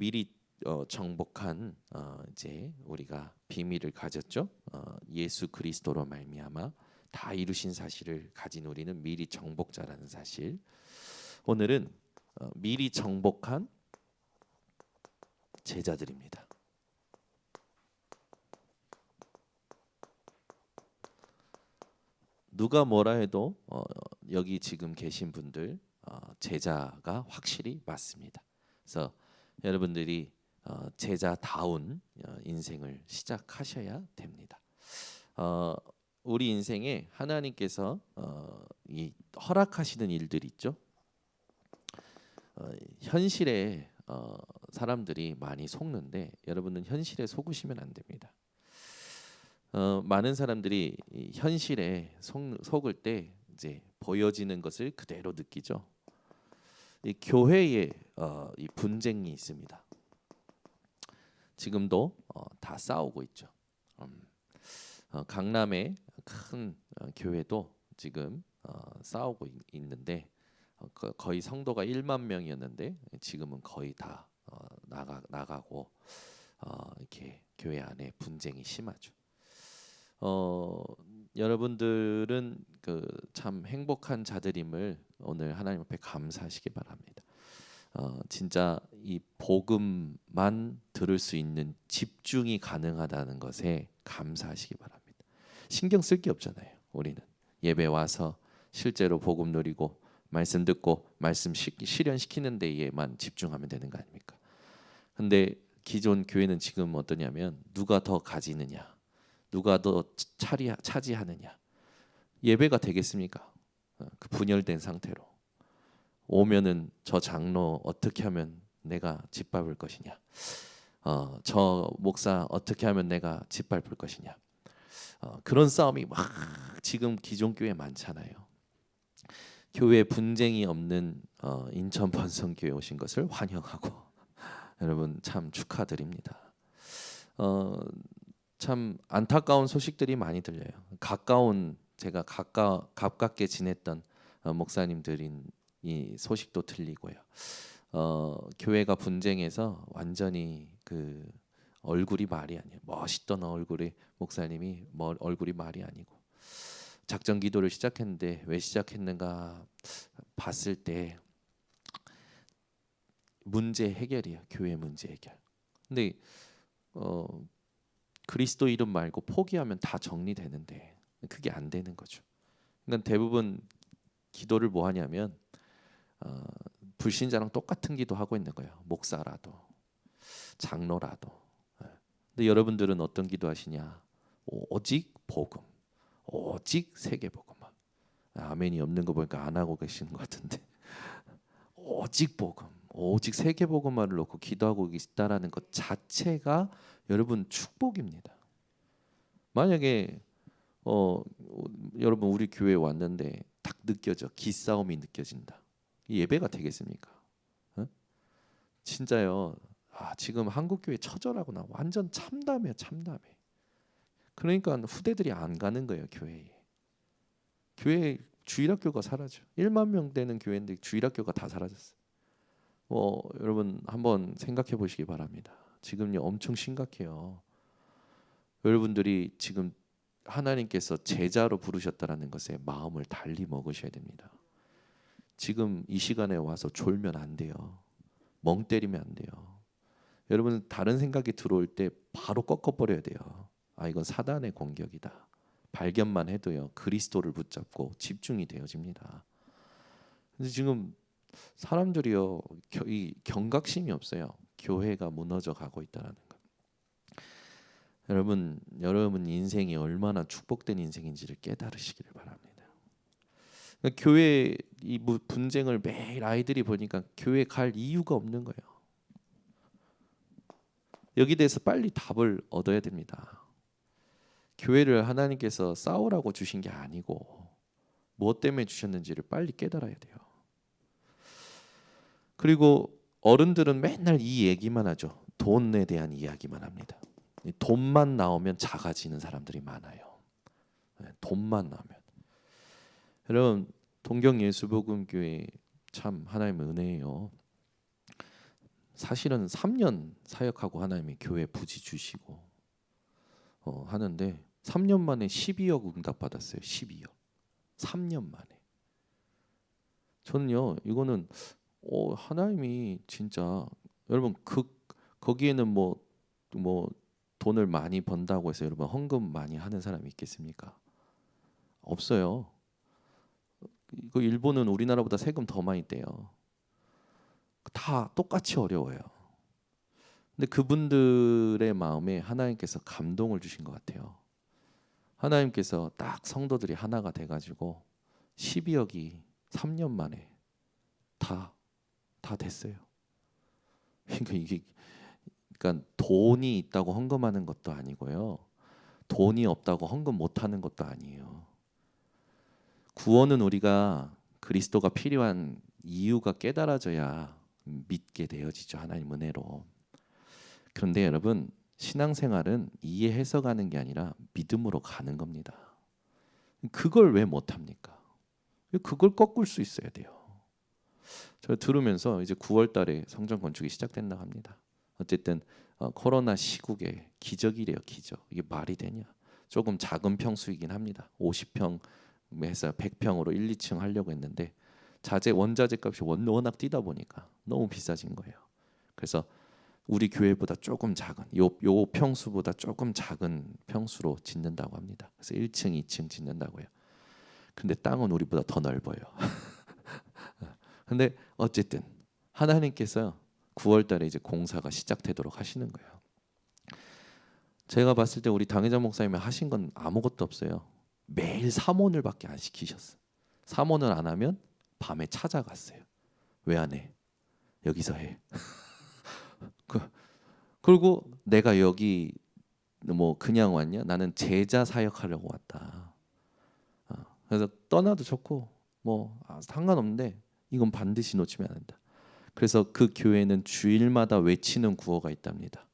미리 정복한 이제 우리가 비밀을 가졌죠. 예수 그리스도로 말미암아 다 이루신 사실을 가진 우리는 미리 정복자라는 사실. 오늘은 미리 정복한 제자들입니다. 누가 뭐라 해도 여기 지금 계신 분들 제자가 확실히 맞습니다. 그래서 여러분들이 제자다운 인생을 시작하셔야 됩니다. 우리 인생에 하나님께서 이 허락하시는 일들이 있죠. 현실에 사람들이 많이 속는데 여러분은 현실에 속으시면 안 됩니다. 많은 사람들이 이 현실에 속을 때 이제 보여지는 것을 그대로 느끼죠. 이 교회에 이 분쟁이 있습니다. 지금도 다 싸우고 있죠. 강남의 큰 교회도 지금 싸우고 있는데 거의 성도가 1만 명이었는데 지금은 거의 다 나가고 이렇게 교회 안에 분쟁이 심하죠. 여러분들은 그 참 행복한 자들임을 오늘 하나님 앞에 감사하시기 바랍니다. 진짜 이 복음만 들을 수 있는 집중이 가능하다는 것에 감사하시기 바랍니다. 신경 쓸 게 없잖아요. 우리는 예배 와서 실제로 복음 누리고 말씀 듣고 말씀 실현시키는 데에만 집중하면 되는 거 아닙니까? 근데 기존 교회는 지금 어떠냐면 누가 더 가지느냐, 누가 더 차지하느냐. 예배가 되겠습니까? 그 분열된 상태로 오면은 저 장로 어떻게 하면 내가 짓밟을 것이냐, 저 목사 어떻게 하면 내가 짓밟을 것이냐, 그런 싸움이 막 지금 기존 교회 많잖아요. 교회 분쟁이 없는 인천 번성교회 오신 것을 환영하고 여러분 참 축하드립니다. 참 안타까운 소식들이 많이 들려요. 제가 가깝게 지냈던 목사님들인 이 소식도 들리고요. 교회가 분쟁해서 완전히 그 얼굴이 말이 아니에요. 멋있던 얼굴의 목사님이 얼굴이 말이 아니고 작전 기도를 시작했는데 왜 시작했는가 봤을 때 문제 해결이에요. 교회 문제 해결. 근데 그리스도 이름 말고 포기하면 다 정리되는데 그게 안 되는 거죠. 그러니까 대부분 기도를 뭐 하냐면 불신자랑 똑같은 기도 하고 있는 거예요. 목사라도 장로라도. 근데 여러분들은 어떤 기도 하시냐? 오직 복음, 오직 세계복음만. 아멘이 없는 거 보니까 안 하고 계시는 것 같은데 오직 복음, 오직 세계복음만을 놓고 기도하고 계시다라는 것 자체가 여러분 축복입니다. 만약에 여러분 우리 교회 왔는데 딱 느껴져 기싸움이 느껴진다. 예배가 되겠습니까? 어? 진짜요. 지금 한국 교회 처절하구나. 완전 참담해요, 참담해. 그러니까 후대들이 안 가는 거예요, 교회에. 교회 주일학교가 사라져. 1만 명 되는 교회인데 주일학교가 다 사라졌어요. 여러분 한번 생각해 보시기 바랍니다. 지금요 엄청 심각해요. 여러분들이 지금 하나님께서 제자로 부르셨다라는 것에 마음을 달리 먹으셔야 됩니다. 지금 이 시간에 와서 졸면 안 돼요. 멍 때리면 안 돼요. 여러분 다른 생각이 들어올 때 바로 꺾어버려야 돼요. 이건 사단의 공격이다. 발견만 해도요 그리스도를 붙잡고 집중이 되어집니다. 근데 지금 사람들이요 이 경각심이 없어요. 교회가 무너져 가고 있다는 것. 여러분 인생이 얼마나 축복된 인생인지를 깨달으시기를 바랍니다. 그러니까 교회 이 분쟁을 매일 아이들이 보니까 교회 갈 이유가 없는 거예요. 여기 대해서 빨리 답을 얻어야 됩니다. 교회를 하나님께서 싸우라고 주신 게 아니고 무엇 때문에 주셨는지를 빨리 깨달아야 돼요. 그리고 어른들은 맨날 이 얘기만 하죠. 돈에 대한 이야기만 합니다. 돈만 나오면 작아지는 사람들이 많아요. 돈만 나오면. 여러분 동경예수복음교회 참 하나님의 은혜예요. 사실은 3년 사역하고 하나님이 교회 부지 주시고 하는데 3년 만에 12억 응답 받았어요. 12억. 3년 만에. 저는요 이거는 하나님이 진짜 여러분 거기에는 뭐 돈을 많이 번다고 해서 여러분 헌금 많이 하는 사람이 있겠습니까? 없어요. 그 일본은 우리나라보다 세금 더 많이 떼요. 다 똑같이 어려워요. 근데 그분들의 마음에 하나님께서 감동을 주신 것 같아요. 하나님께서 딱 성도들이 하나가 돼가지고 12억이 3년 만에 다 됐어요. 그러니까 이게 그러니까 돈이 있다고 헌금하는 것도 아니고요. 돈이 없다고 헌금 못하는 것도 아니에요. 구원은 우리가 그리스도가 필요한 이유가 깨달아져야 믿게 되어지죠. 하나님 은혜로. 그런데 여러분 신앙생활은 이해해서 가는 게 아니라 믿음으로 가는 겁니다. 그걸 왜 못합니까? 그걸 꺾을 수 있어야 돼요. 저 들으면서 이제 9월 달에 성전 건축이 시작된다 합니다. 어쨌든 코로나 시국에 기적이래요. 기적. 이게 말이 되냐? 조금 작은 평수이긴 합니다. 50평 해서 100평으로 1, 2층 하려고 했는데 원자재 값이 워낙 뛰다 보니까 너무 비싸진 거예요. 그래서 우리 교회보다 조금 작은 요 평수보다 조금 작은 평수로 짓는다고 합니다. 그래서 1층, 2층 짓는다고요. 근데 땅은 우리보다 더 넓어요. 근데 어쨌든 하나님께서 9월 달에 이제 공사가 시작되도록 하시는 거예요. 제가 봤을 때 우리 당회자 목사님이 하신 건 아무것도 없어요. 매일 사모늘밖에 안 시키셨어. 사모늘 안 하면 밤에 찾아갔어요. 왜 안 해? 여기서 해. 그리고 내가 여기 뭐 그냥 왔냐? 나는 제자 사역하려고 왔다. 그래서 떠나도 좋고 뭐 상관없는데 이건 반드시 놓치면 안 된다. 그래서 그 교회는 주일마다 외치는 구호가 있답니다.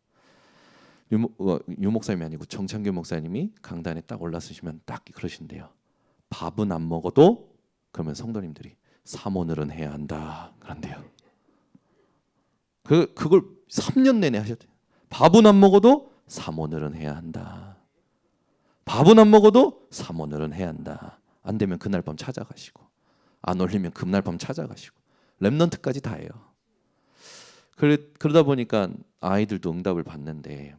유 목사님이 아니고 정창규 목사님이 강단에 딱 올라서시면 딱 그러신대요. 밥은 안 먹어도 그러면 성도님들이 사모늘은 해야 한다 그런데요. 그걸 3년 내내 하셨대요. 밥은 안 먹어도 사모늘은 해야 한다. 밥은 안 먹어도 사모늘은 해야 한다. 안 되면 그날 밤 찾아가시고 안 올리면 그날 밤 찾아가시고 렘넌트까지 다 해요. 그러다 보니까 아이들도 응답을 받는데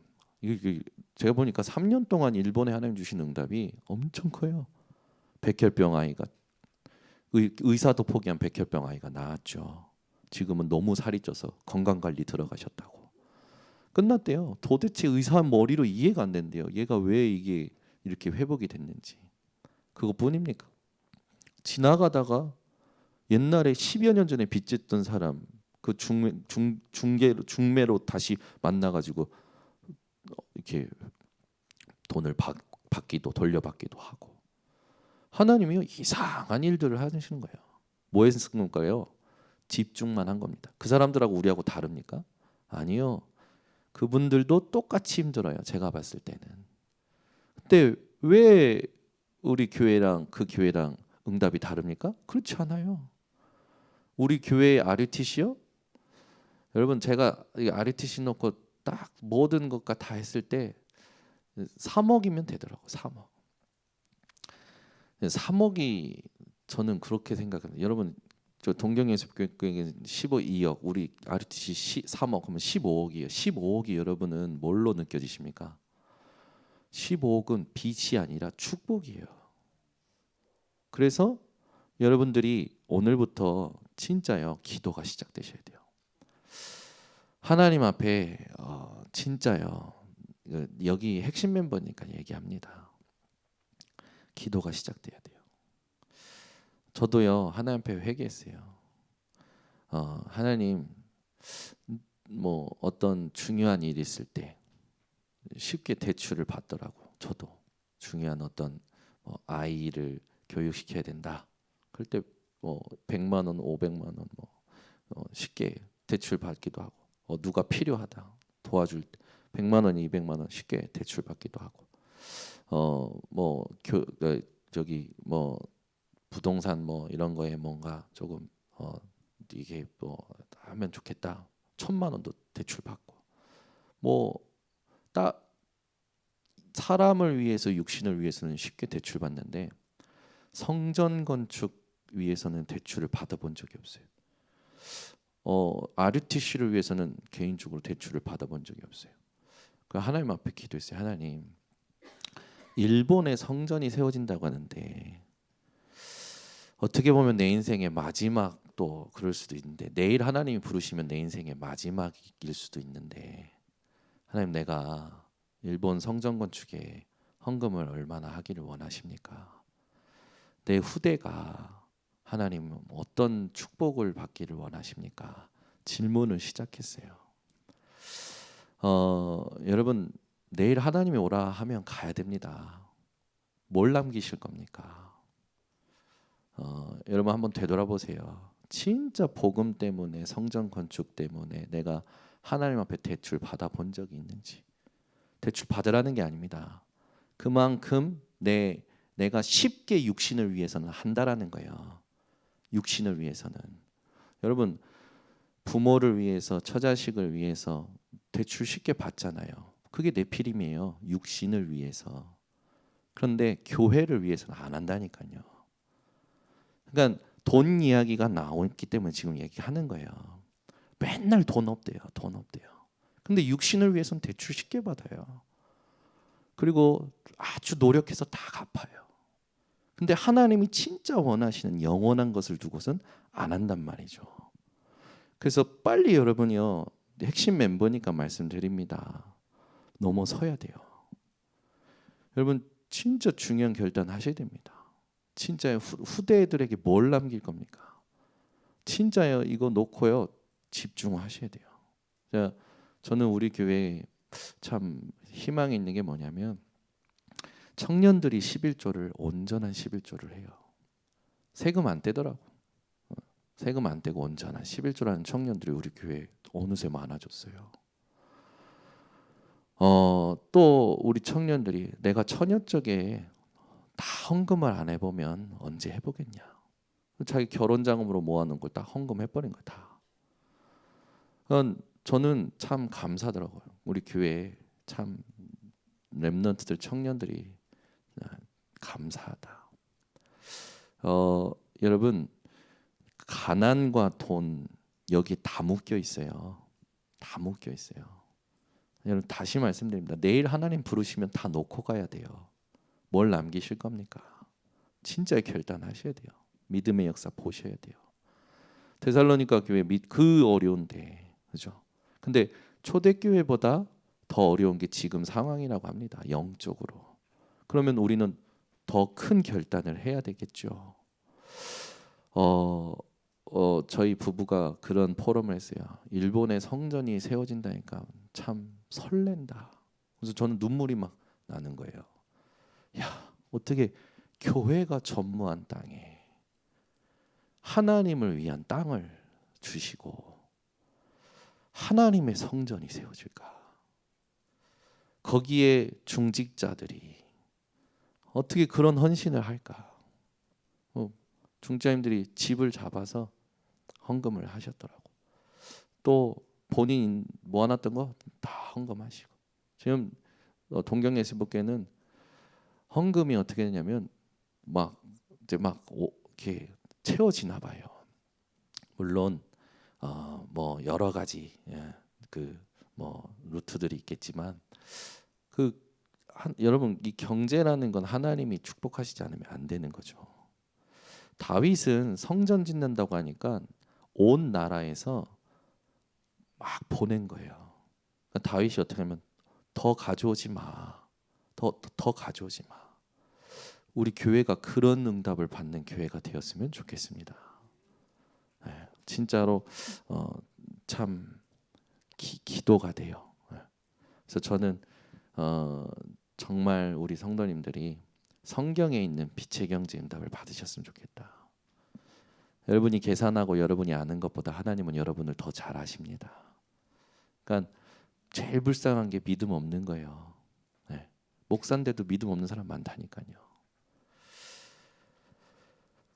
제가 보니까 3년 동안 일본에 하나님 주신 응답이 엄청 커요. 백혈병 아이가 의사도 포기한 백혈병 아이가 나았죠. 지금은 너무 살이 쪄서 건강관리 들어가셨다고. 끝났대요. 도대체 의사 머리로 이해가 안 된대요. 얘가 왜 이게 이렇게 회복이 됐는지. 그것뿐입니까? 지나가다가 옛날에 10여 년 전에 빚졌던 사람 그 중매로 다시 만나가지고 이렇게 돈을 받기도 돌려받기도 하고 하나님이요 이상한 일들을 하시는 거예요. 뭐 했은 걸까요? 집중만 한 겁니다. 그 사람들하고 우리하고 다릅니까? 아니요. 그분들도 똑같이 힘들어요. 제가 봤을 때는. 근데 왜 우리 교회랑 그 교회랑 응답이 다릅니까? 그렇지 않아요. 우리 교회의 RUTC요? 여러분 제가 RUTC 놓고 딱 모든 것과 다 했을 때 3억이면 되더라고. 3억. 3억이 저는 그렇게 생각합니다. 여러분 저 동경예술교회는 15억 우리 RUTC 3억 그러면 15억이에요. 15억이 여러분은 뭘로 느껴지십니까? 15억은 빚이 아니라 축복이에요. 그래서 여러분들이 오늘부터 진짜요 기도가 시작되셔야 돼요. 하나님 앞에 진짜요 여기 핵심 멤버니까 얘기합니다. 기도가 시작돼야 돼요. 저도요 하나님 앞에 회개했어요. 하나님 뭐 어떤 중요한 일이 있을 때 쉽게 대출을 받더라고. 저도 중요한 어떤 아이를 교육시켜야 된다. 그럴 때 뭐 100만 원, 500만 원 쉽게 대출 받기도 하고 누가 필요하다 도와줄 때 100만 원, 200만 원 쉽게 대출 받기도 하고 저기 뭐 부동산 뭐 이런 거에 뭔가 조금 이게 뭐 하면 좋겠다. 1,000만 원도 대출 받고 뭐 딱 사람을 위해서 육신을 위해서는 쉽게 대출 받는데 성전 건축 위해서는 대출을 받아본 적이 없어요. RUTC를 위해서는 개인적으로 대출을 받아본 적이 없어요. 그 하나님 앞에 기도했어요. 하나님, 일본에 성전이 세워진다고 하는데 어떻게 보면 내 인생의 마지막 또 그럴 수도 있는데 내일 하나님이 부르시면 내 인생의 마지막일 수도 있는데 하나님, 내가 일본 성전 건축에 헌금을 얼마나 하기를 원하십니까? 내 후대가 하나님 어떤 축복을 받기를 원하십니까? 질문을 시작했어요. 여러분, 내일 하나님이 오라 하면 가야 됩니다. 뭘 남기실 겁니까? 여러분 한번 되돌아보세요. 진짜 복음 때문에, 성전 건축 때문에 내가 하나님 앞에 대출 받아본 적이 있는지. 대출 받으라는 게 아닙니다. 그만큼 내가 쉽게 육신을 위해서는 한다라는 거예요. 육신을 위해서는. 여러분, 부모를 위해서, 처자식을 위해서 대출 쉽게 받잖아요. 그게 내피림이에요. 육신을 위해서. 그런데 교회를 위해서는 안 한다니까요. 그러니까 돈 이야기가 나왔기 때문에 지금 얘기하는 거예요. 맨날 돈 없대요. 돈 없대요. 근데 육신을 위해서는 대출 쉽게 받아요. 그리고 아주 노력해서 다 갚아요. 근데 하나님이 진짜 원하시는 영원한 것을 두고선 안 한단 말이죠. 그래서 빨리 여러분이요, 핵심 멤버니까 말씀드립니다. 넘어서야 돼요. 여러분 진짜 중요한 결단 하셔야 됩니다. 진짜 후대들에게 뭘 남길 겁니까? 진짜요, 이거 놓고요 집중하셔야 돼요. 저는 우리 교회에 참 희망이 있는 게 뭐냐면 청년들이 11조를 온전한 11조를 해요. 세금 안 떼더라고. 세금 안 떼고 온전한 11조라는 청년들이 우리 교회에 어느새 많아졌어요. 또 우리 청년들이 내가 처녀적에 다 헌금을 안 해보면 언제 해보겠냐. 자기 결혼 자금으로 모아놓은 걸 딱 헌금해버린 거야 다. 저는 참 감사하더라고요. 우리 교회에 참 렘넌트들 청년들이 감사하다. 여러분, 가난과 돈 여기 다 묶여 있어요. 다 묶여 있어요. 여러분 다시 말씀드립니다. 내일 하나님 부르시면 다 놓고 가야 돼요. 뭘 남기실 겁니까? 진짜 결단하셔야 돼요. 믿음의 역사 보셔야 돼요. 데살로니가 교회 그 어려운데, 그죠? 근데 초대교회보다 더 어려운 게 지금 상황이라고 합니다. 영적으로. 그러면 우리는 더 큰 결단을 해야 되겠죠. 저희 부부가 그런 포럼을 했어요. 일본의 성전이 세워진다니까 참 설렌다. 그래서 저는 눈물이 막 나는 거예요. 야, 어떻게 교회가 전무한 땅에 하나님을 위한 땅을 주시고 하나님의 성전이 세워질까? 거기에 중직자들이 어떻게 그런 헌신을 할까? 중자님들이 집을 잡아서 헌금을 하셨더라고. 또 본인 모아놨던 거 다 헌금하시고. 지금 동경예수복계는 헌금이 어떻게 되냐면 막 이렇게 채워지나 봐요. 물론 뭐 여러 가지 뭐 루트들이 있겠지만 여러분 이 경제라는 건 하나님이 축복하시지 않으면 안 되는 거죠. 다윗은 성전 짓는다고 하니까 온 나라에서 막 보낸 거예요. 그러니까 다윗이 어떻게 하면 더 가져오지 마. 더 가져오지 마. 우리 교회가 그런 응답을 받는 교회가 되었으면 좋겠습니다. 네, 진짜로 참 기도가 돼요. 네. 그래서 저는 정말 우리 성도님들이 성경에 있는 빛의 경제 응답을 받으셨으면 좋겠다. 여러분이 계산하고 여러분이 아는 것보다 하나님은 여러분을 더 잘 아십니다. 그러니까 제일 불쌍한 게 믿음 없는 거예요. 네. 목사인데도 믿음 없는 사람 많다니까요.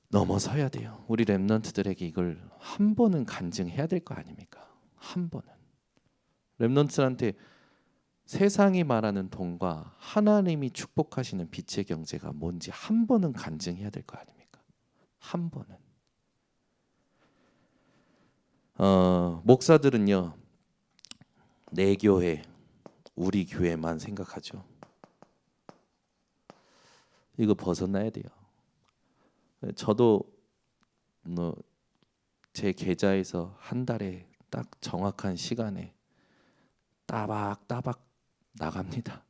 넘어서야 돼요. 우리 렘넌트들에게 이걸 한 번은 간증해야 될 거 아닙니까? 한 번은. 렘넌트한테 세상이 말하는 돈과 하나님이 축복하시는 빛의 경제가 뭔지 한 번은 간증해야 될 거 아닙니까? 한 번은. 목사들은요, 내 교회, 우리 교회만 생각하죠. 이거 벗어나야 돼요. 저도 제 계좌에서 한 달에 딱 정확한 시간에 따박따박 나갑니다.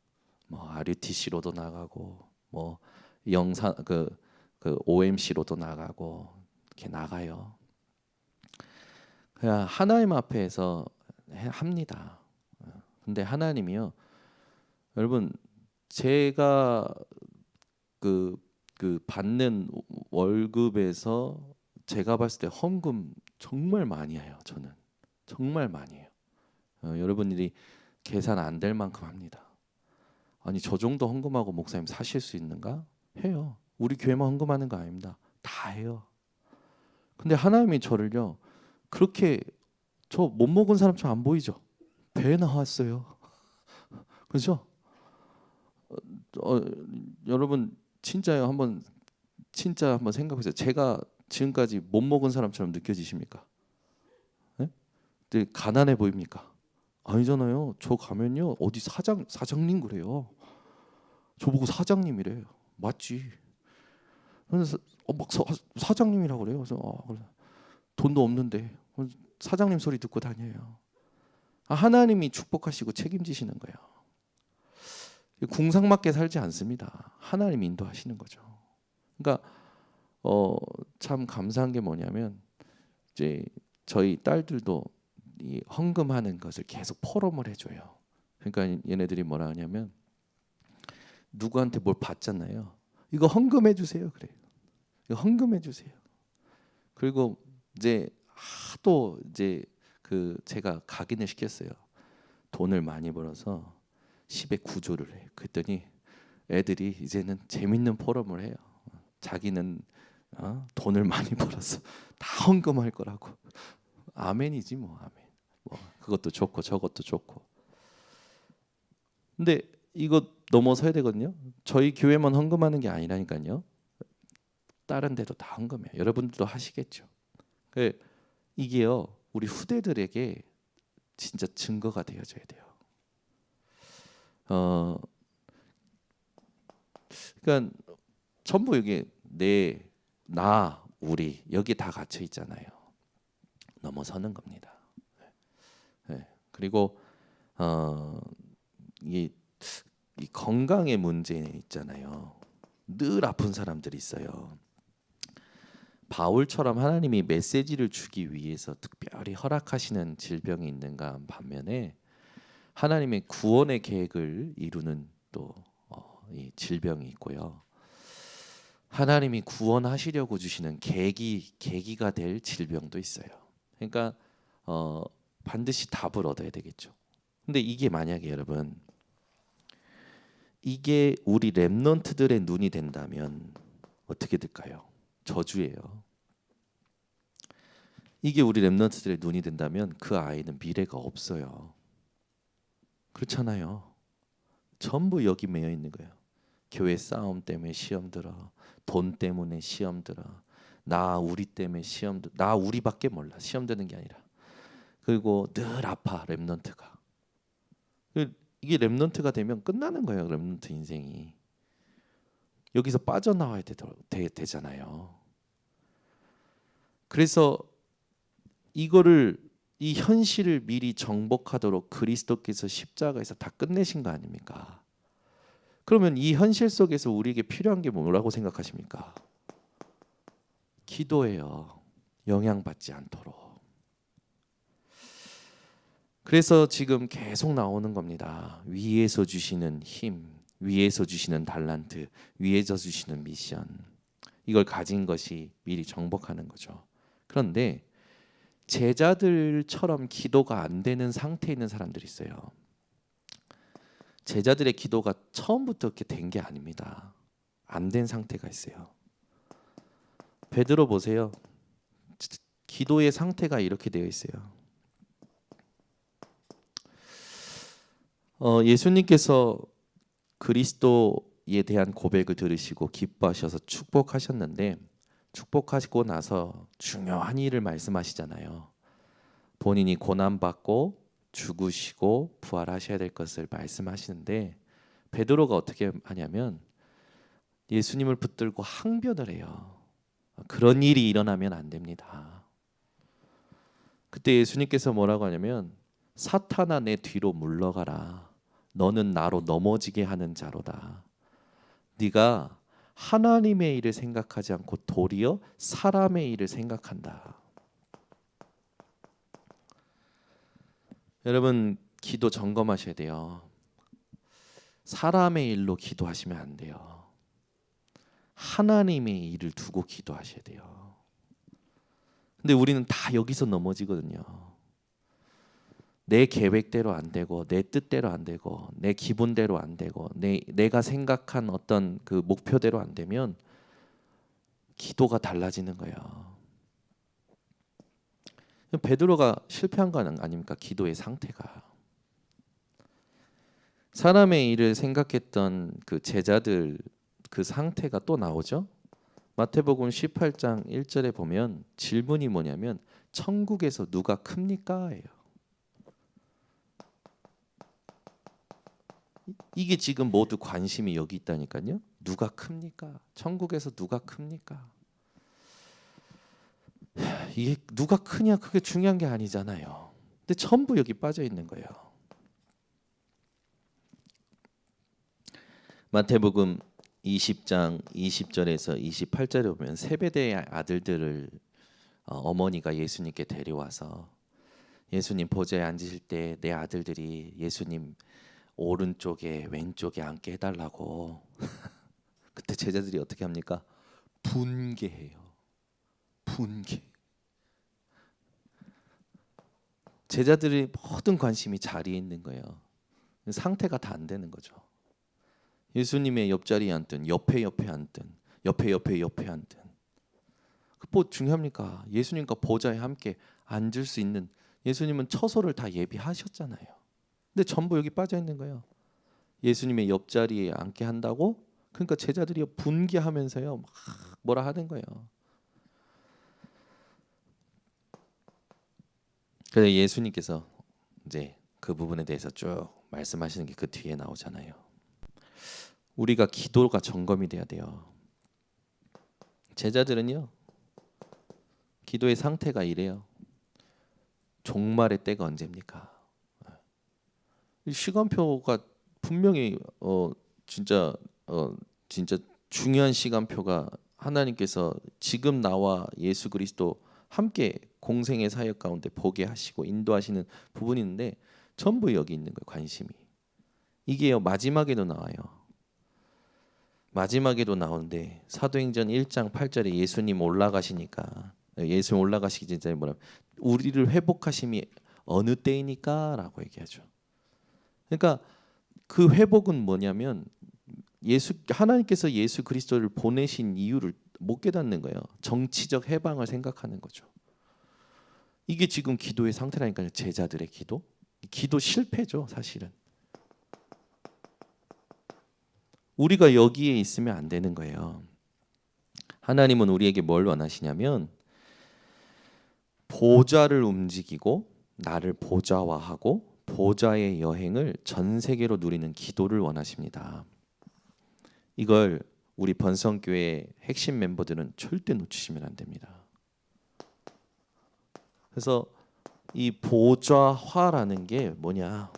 뭐 RUTC로도 나가고, 뭐 영상 그 OMC로도 나가고 이렇게 나가요. 그냥 하나님 앞에서 합니다. 근데 하나님이요, 여러분, 제가 그 받는 월급에서 제가 봤을 때 헌금 정말 많이 해요. 저는 정말 많이 해요. 여러분들이 계산 안 될 만큼 합니다. 아니, 저 정도 헌금하고 목사님 사실 수 있는가? 해요. 우리 교회만 헌금하는 거 아닙니다. 다 해요. 근데 하나님이 저를요, 그렇게 저 못 먹은 사람처럼 안 보이죠? 배 나왔어요. 그죠? 어, 여러분 진짜요. 진짜 한번 생각해보세요. 제가 지금까지 못 먹은 사람처럼 느껴지십니까? 네? 되게 가난해 보입니까? 아니잖아요. 저 가면요, 어디 사장님 그래요. 저보고 사장님이래요. 맞지? 그래서 막 사장님이라고 그래요. 그래서 그래. 돈도 없는데 사장님 소리 듣고 다녀요. 하나님이 축복하시고 책임지시는 거예요. 궁상맞게 살지 않습니다. 하나님 인도하시는 거죠. 그러니까 참 감사한 게 뭐냐면, 이제 저희 딸들도 이 헌금하는 것을 계속 포럼을 해줘요. 그러니까 얘네들이 뭐라 하냐면, 누구한테 뭘 받잖아요. 이거 헌금해 주세요. 그래요. 이거 헌금해 주세요. 그리고 이제 하도 이제 제가 각인을 시켰어요. 돈을 많이 벌어서 10의 9조를 해. 그랬더니 애들이 이제는 재밌는 포럼을 해요. 자기는 돈을 많이 벌어서 다 헌금할 거라고. 아멘이지 뭐. 아멘. 뭐 그것도 좋고 저것도 좋고. 근데 이거 넘어서야 되거든요. 저희 교회만 헌금하는 게 아니라니까요. 다른 데도 다 헌금해요. 여러분들도 하시겠죠. 이게요, 우리 후대들에게 진짜 증거가 되어져야 돼요. 그러니까 전부 이게 나, 우리 여기 다 갇혀 있잖아요. 넘어서는 겁니다. 네. 그리고 이 건강의 문제 있잖아요. 늘 아픈 사람들이 있어요. 바울처럼 하나님이 메시지를 주기 위해서 특별히 허락하시는 질병이 있는가 반면에, 하나님의 구원의 계획을 이루는 또 이 질병이 있고요. 하나님이 구원하시려고 주시는 계기가 될 질병도 있어요. 그러니까 반드시 답을 얻어야 되겠죠. 근데 이게 만약에 여러분, 이게 우리 렘넌트들의 눈이 된다면 어떻게 될까요? 저주예요. 이게 우리 렘넌트들의 눈이 된다면 그 아이는 미래가 없어요. 그렇잖아요. 전부 여기 매여 있는 거예요. 교회 싸움 때문에 시험 들어, 돈 때문에 시험 들어, 나 우리 때문에 시험 들어. 나 우리밖에 몰라. 시험 드는 게 아니라. 그리고 늘 아파 렘넌트가. 이게 렘넌트가 되면 끝나는 거예요. 렘넌트 인생이. 여기서 빠져나와야 되잖아요. 그래서 이 현실을 미리 정복하도록 그리스도께서 십자가에서 다 끝내신 거 아닙니까? 그러면 이 현실 속에서 우리에게 필요한 게 뭐라고 생각하십니까? 기도예요. 영향받지 않도록. 그래서 지금 계속 나오는 겁니다. 위에서 주시는 힘, 위에서 주시는 달란트, 위에서 주시는 미션. 이걸 가진 것이 미리 정복하는 거죠. 그런데 제자들처럼 기도가 안 되는 상태에 있는 사람들이 있어요. 제자들의 기도가 처음부터 이렇게 된 게 아닙니다. 안 된 상태가 있어요. 베드로 보세요. 기도의 상태가 이렇게 되어 있어요. 예수님께서 그리스도에 대한 고백을 들으시고 기뻐하셔서 축복하셨는데 축복하시고 나서 중요한 일을 말씀하시잖아요. 본인이 고난받고 죽으시고 부활하셔야 될 것을 말씀하시는데 베드로가 어떻게 하냐면 예수님을 붙들고 항변을 해요. 그런 일이 일어나면 안 됩니다. 그때 예수님께서 뭐라고 하냐면 사탄아 내 뒤로 물러가라. 너는 나로 넘어지게 하는 자로다. 네가 하나님의 일을 생각하지 않고 도리어 사람의 일을 생각한다. 여러분 기도 점검하셔야 돼요. 사람의 일로 기도하시면 안 돼요. 하나님의 일을 두고 기도하셔야 돼요. 근데 우리는 다 여기서 넘어지거든요. 내 계획대로 안 되고 내 뜻대로 안 되고 내 기분대로 안 되고 내가 생각한 어떤 그 목표대로 안 되면 기도가 달라지는 거예요. 베드로가 실패한 건 아닙니까? 기도의 상태가. 사람의 일을 생각했던 그 제자들 그 상태가 또 나오죠. 마태복음 18장 1절에 보면 질문이 뭐냐면 천국에서 누가 큽니까? 예요. 이게 지금 모두 관심이 여기 있다니까요. 누가 큽니까? 천국에서 누가 큽니까? 이게 누가 크냐 그게 중요한 게 아니잖아요. 근데 전부 여기 빠져 있는 거예요. 마태복음 20장 20절에서 28절에 보면 세베대의 아들들을 어머니가 예수님께 데려와서 예수님 보좌에 앉으실 때 내 아들들이 예수님 오른쪽에 왼쪽에 앉게 해달라고. 그때 제자들이 어떻게 합니까? 분개해요. 분개. 제자들의 모든 관심이 자리에 있는 거예요. 상태가 다 안 되는 거죠. 예수님의 옆자리에 앉든 옆에 앉든 옆에 앉든 뭐 중요합니까? 예수님과 보좌에 함께 앉을 수 있는 예수님은 처소를 다 예비하셨잖아요. 근데 전부 여기 빠져 있는 거예요. 예수님의 옆자리에 앉게 한다고? 그러니까 제자들이 분개하면서요 막 뭐라 하는 거예요. 그래서 예수님께서 이제 그 부분에 대해서 쭉 말씀하시는 게 그 뒤에 나오잖아요. 우리가 기도가 점검이 돼야 돼요. 제자들은요 기도의 상태가 이래요. 종말의 때가 언제입니까? 시간표가 분명히 진짜 중요한 시간표가 하나님께서 지금 나와 예수 그리스도 함께 공생의 사역 가운데 보게 하시고 인도하시는 부분이 있는데 전부 여기 있는 거예요. 관심이. 이게요 마지막에도 나와요. 마지막에도 나오는데 사도행전 1장 8절에 예수님 올라가시니까 예수님 올라가시기 전에 뭐라 우리를 회복하심이 어느 때이니까라고 얘기하죠. 그러니까 그 회복은 뭐냐면 하나님께서 예수 그리스도를 보내신 이유를 못 깨닫는 거예요. 정치적 해방을 생각하는 거죠. 이게 지금 기도의 상태라니까요. 제자들의 기도 실패죠, 사실은. 우리가 여기에 있으면 안 되는 거예요. 하나님은 우리에게 뭘 원하시냐면 보좌를 움직이고 나를 보좌화하고 보좌의 여행을 전 세계로 누리는 기도를 원하십니다. 이걸 우리 번성교회 핵심 멤버들은 절대 놓치시면 안 됩니다. 그래서 이 보좌화라는 게 뭐냐?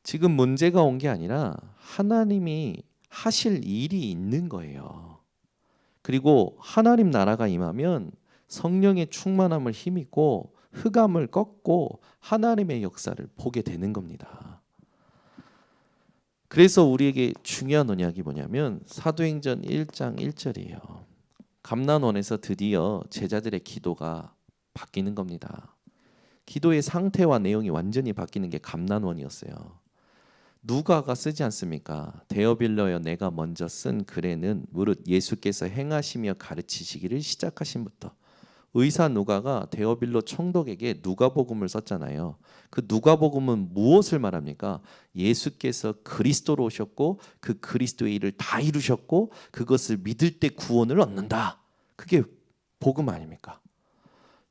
지금 문제가 온 게 아니라 하나님이 하실 일이 있는 거예요. 그리고 하나님 나라가 임하면 성령의 충만함을 힘입고 흑암을 꺾고 하나님의 역사를 보게 되는 겁니다. 그래서 우리에게 중요한 언약이 뭐냐면 사도행전 1장 1절이에요. 감난원에서 드디어 제자들의 기도가 바뀌는 겁니다. 기도의 상태와 내용이 완전히 바뀌는 게 감난원이었어요. 누가가 쓰지 않습니까? 데어빌러여 내가 먼저 쓴 글에는 무릇 예수께서 행하시며 가르치시기를 시작하신부터 의사 누가가 데오빌로 총독에게 누가복음을 썼잖아요. 그 누가복음은 무엇을 말합니까? 예수께서 그리스도로 오셨고 그 그리스도의 일을 다 이루셨고 그것을 믿을 때 구원을 얻는다. 그게 복음 아닙니까?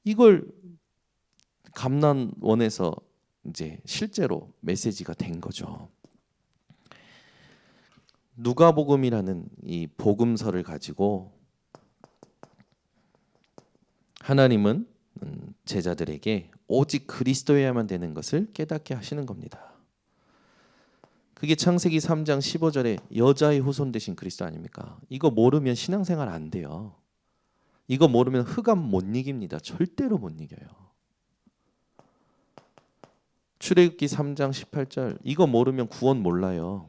이걸 감난원에서 이제 실제로 메시지가 된 거죠. 누가복음이라는 이 복음서를 가지고 하나님은 제자들에게 오직 그리스도여야만 되는 것을 깨닫게 하시는 겁니다. 그게 창세기 3장 15절에 여자의 후손 되신 그리스도 아닙니까? 이거 모르면 신앙생활 안 돼요. 이거 모르면 흑암 못 이깁니다. 절대로 못 이겨요. 출애굽기 3장 18절 이거 모르면 구원 몰라요.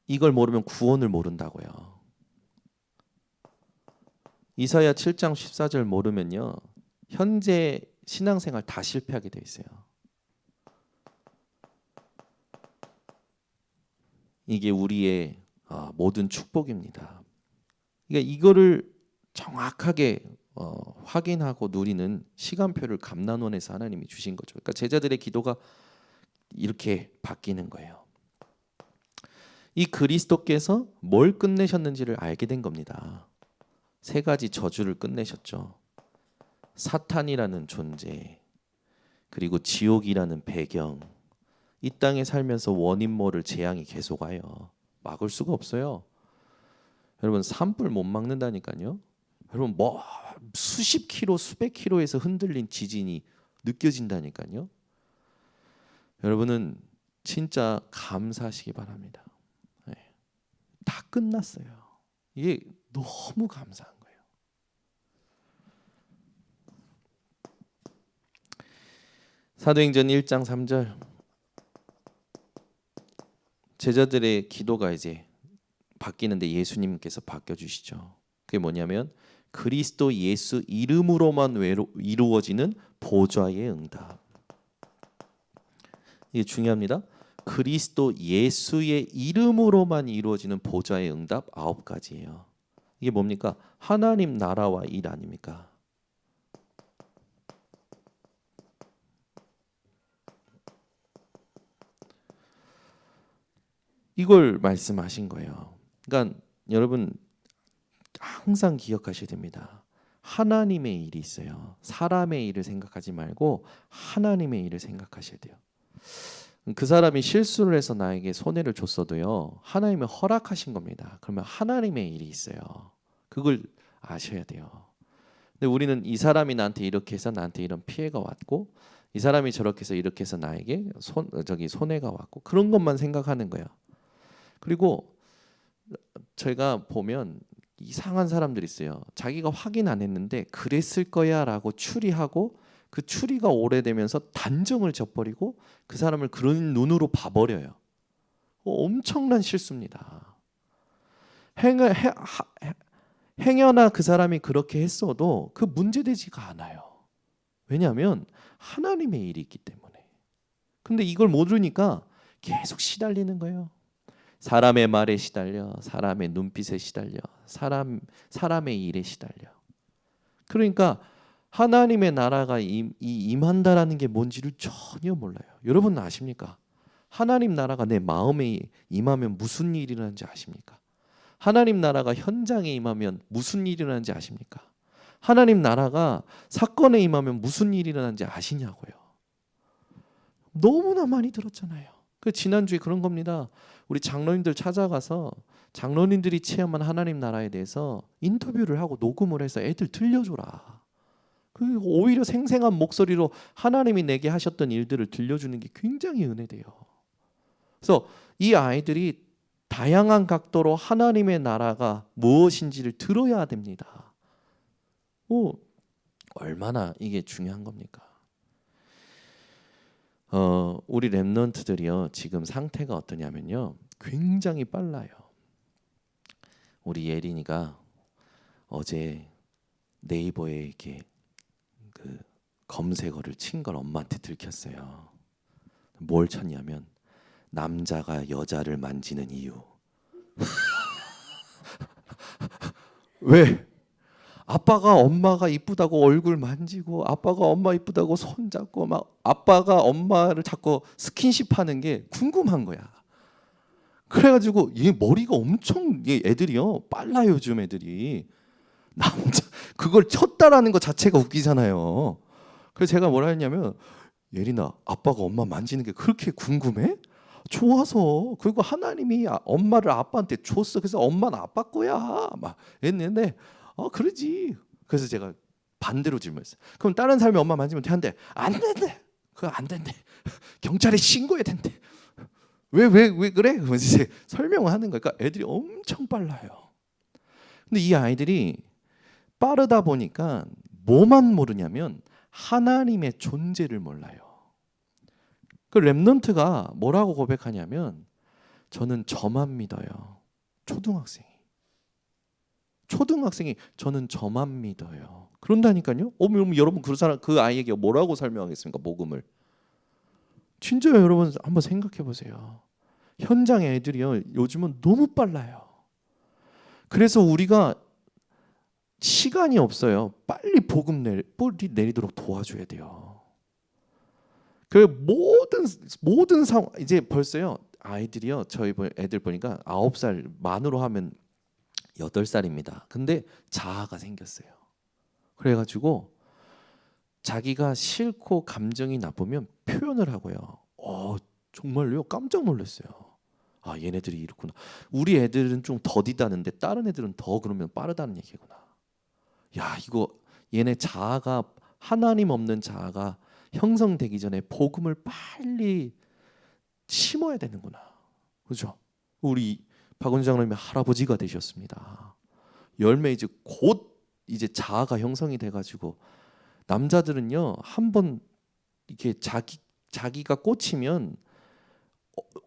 이걸 모르면 구원을 모른다고요. 이사야 7장 14절 모르면요. 현재 신앙생활 다 실패하게 돼 있어요. 이게 우리의 모든 축복입니다. 그러니까 이거를 정확하게 확인하고 누리는 시간표를 감난원에서 하나님이 주신 거죠. 그러니까 제자들의 기도가 이렇게 바뀌는 거예요. 이 그리스도께서 뭘 끝내셨는지를 알게 된 겁니다. 세 가지 저주를 끝내셨죠. 사탄이라는 존재, 그리고 지옥이라는 배경, 이 땅에 살면서 원인 모를 재앙이 계속와요. 막을 수가 없어요. 여러분 산불 못 막는다니까요. 여러분 뭐 수십 킬로 수백 킬로에서 흔들린 지진이 느껴진다니까요. 여러분은 진짜 감사하시기 바랍니다. 네. 다 끝났어요. 이게 너무 감사한 거예요. 사도행전 1장 3절 제자들의 기도가 이제 바뀌는데 예수님께서 바뀌어주시죠. 그게 뭐냐면 그리스도 예수 이름으로만 이루어지는 보좌의 응답. 이게 중요합니다. 그리스도 예수의 이름으로만 이루어지는 보좌의 응답 9가지예요. 이게 뭡니까? 하나님 나라와 일 아닙니까? 이걸 말씀하신 거예요. 그러니까 여러분 항상 기억하셔야 됩니다. 하나님의 일이 있어요. 사람의 일을 생각하지 말고 하나님의 일을 생각하셔야 돼요. 그 사람이 실수를 해서 나에게 손해를 줬어도요. 하나님이 허락하신 겁니다. 그러면 하나님의 일이 있어요. 그걸 아셔야 돼요. 근데 우리는 이 사람이 나한테 이렇게 해서 나한테 이런 피해가 왔고 이 사람이 저렇게 해서 이렇게 해서 나에게 손해가 왔고 그런 것만 생각하는 거예요. 그리고 제가 보면 이상한 사람들이 있어요. 자기가 확인 안 했는데 그랬을 거야라고 추리하고 그 추리가 오래되면서 단정을 져버리고 그 사람을 그런 눈으로 봐버려요. 엄청난 실수입니다. 행여나 그 사람이 그렇게 했어도 그 문제되지가 않아요. 왜냐하면 하나님의 일이 있기 때문에. 근데 이걸 모르니까 계속 시달리는 거예요. 사람의 말에 시달려, 사람의 눈빛에 시달려, 사람의 일에 시달려. 그러니까 하나님의 나라가 임한다라는 게 뭔지를 전혀 몰라요. 여러분 아십니까? 하나님 나라가 내 마음에 임하면 무슨 일이 일어나는지 아십니까? 하나님 나라가 현장에 임하면 무슨 일이 일어나는지 아십니까? 하나님 나라가 사건에 임하면 무슨 일이 일어나는지 아시냐고요. 너무나 많이 들었잖아요. 그 지난주에 그런 겁니다. 우리 장로님들 찾아가서 장로님들이 체험한 하나님 나라에 대해서 인터뷰를 하고 녹음을 해서 애들 들려줘라. 그 오히려 생생한 목소리로 하나님이 내게 하셨던 일들을 들려주는 게 굉장히 은혜돼요. 그래서 이 아이들이 다양한 각도로 하나님의 나라가 무엇인지를 들어야 됩니다. 얼마나 이게 중요한 겁니까? 우리 랩런트들이요 지금 상태가 어떠냐면요 굉장히 빨라요. 우리 예린이가 어제 네이버에 이렇게 그 검색어를 친 걸 엄마한테 들켰어요. 뭘 쳤냐면 남자가 여자를 만지는 이유. 왜? 아빠가 엄마가 이쁘다고 얼굴 만지고 아빠가 엄마 이쁘다고 손 잡고 막 아빠가 엄마를 자꾸 스킨십하는 게 궁금한 거야. 그래가지고 얘 머리가 엄청 얘 애들이요 빨라요 요즘 애들이. 남자 그걸 쳤다라는 것 자체가 웃기잖아요. 그래서 제가 뭐라 했냐면 예린아 아빠가 엄마 만지는 게 그렇게 궁금해? 좋아서. 그리고 하나님이 엄마를 아빠한테 줬어. 그래서 엄마는 아빠 거야 막 했는데 그러지. 그래서 제가 반대로 질문했어요. 그럼 다른 사람이 엄마 만지면 된대? 안 된대. 그거 안 된대. 경찰에 신고해야 된대. 왜 그래? 그러면서 이제 설명을 하는 거니까 애들이 엄청 빨라요. 근데 이 아이들이 빠르다 보니까 뭐만 모르냐면 하나님의 존재를 몰라요. 그 렘넌트가 뭐라고 고백하냐면 저는 저만 믿어요. 초등학생이 저는 저만 믿어요. 그런다니까요. 그럼 여러분 그 아이에게 뭐라고 설명하겠습니까? 복음을. 진짜 여러분 한번 생각해 보세요. 현장의 애들이요 요즘은 너무 빨라요. 그래서 우리가 시간이 없어요. 빨리 복음 내리도록 도와줘야 돼요. 그 모든 상황 이제 벌써요 아이들이요 저희 애들 보니까 9살 만으로 하면 8살입니다. 근데 자아가 생겼어요. 그래가지고 자기가 싫고 감정이 나쁘면 표현을 하고요. 정말요 깜짝 놀랐어요. 얘네들이 이렇구나. 우리 애들은 좀 더디다는데 다른 애들은 더 그러면 빠르다는 얘기구나. 야 이거 얘네 자아가 하나님 없는 자아가 형성되기 전에 복음을 빨리 심어야 되는구나. 그렇죠? 우리 박원주 장로님이 할아버지가 되셨습니다. 열매 이제 곧 이제 자아가 형성이 돼가지고 남자들은요 한번 이렇게 자기가 꽂히면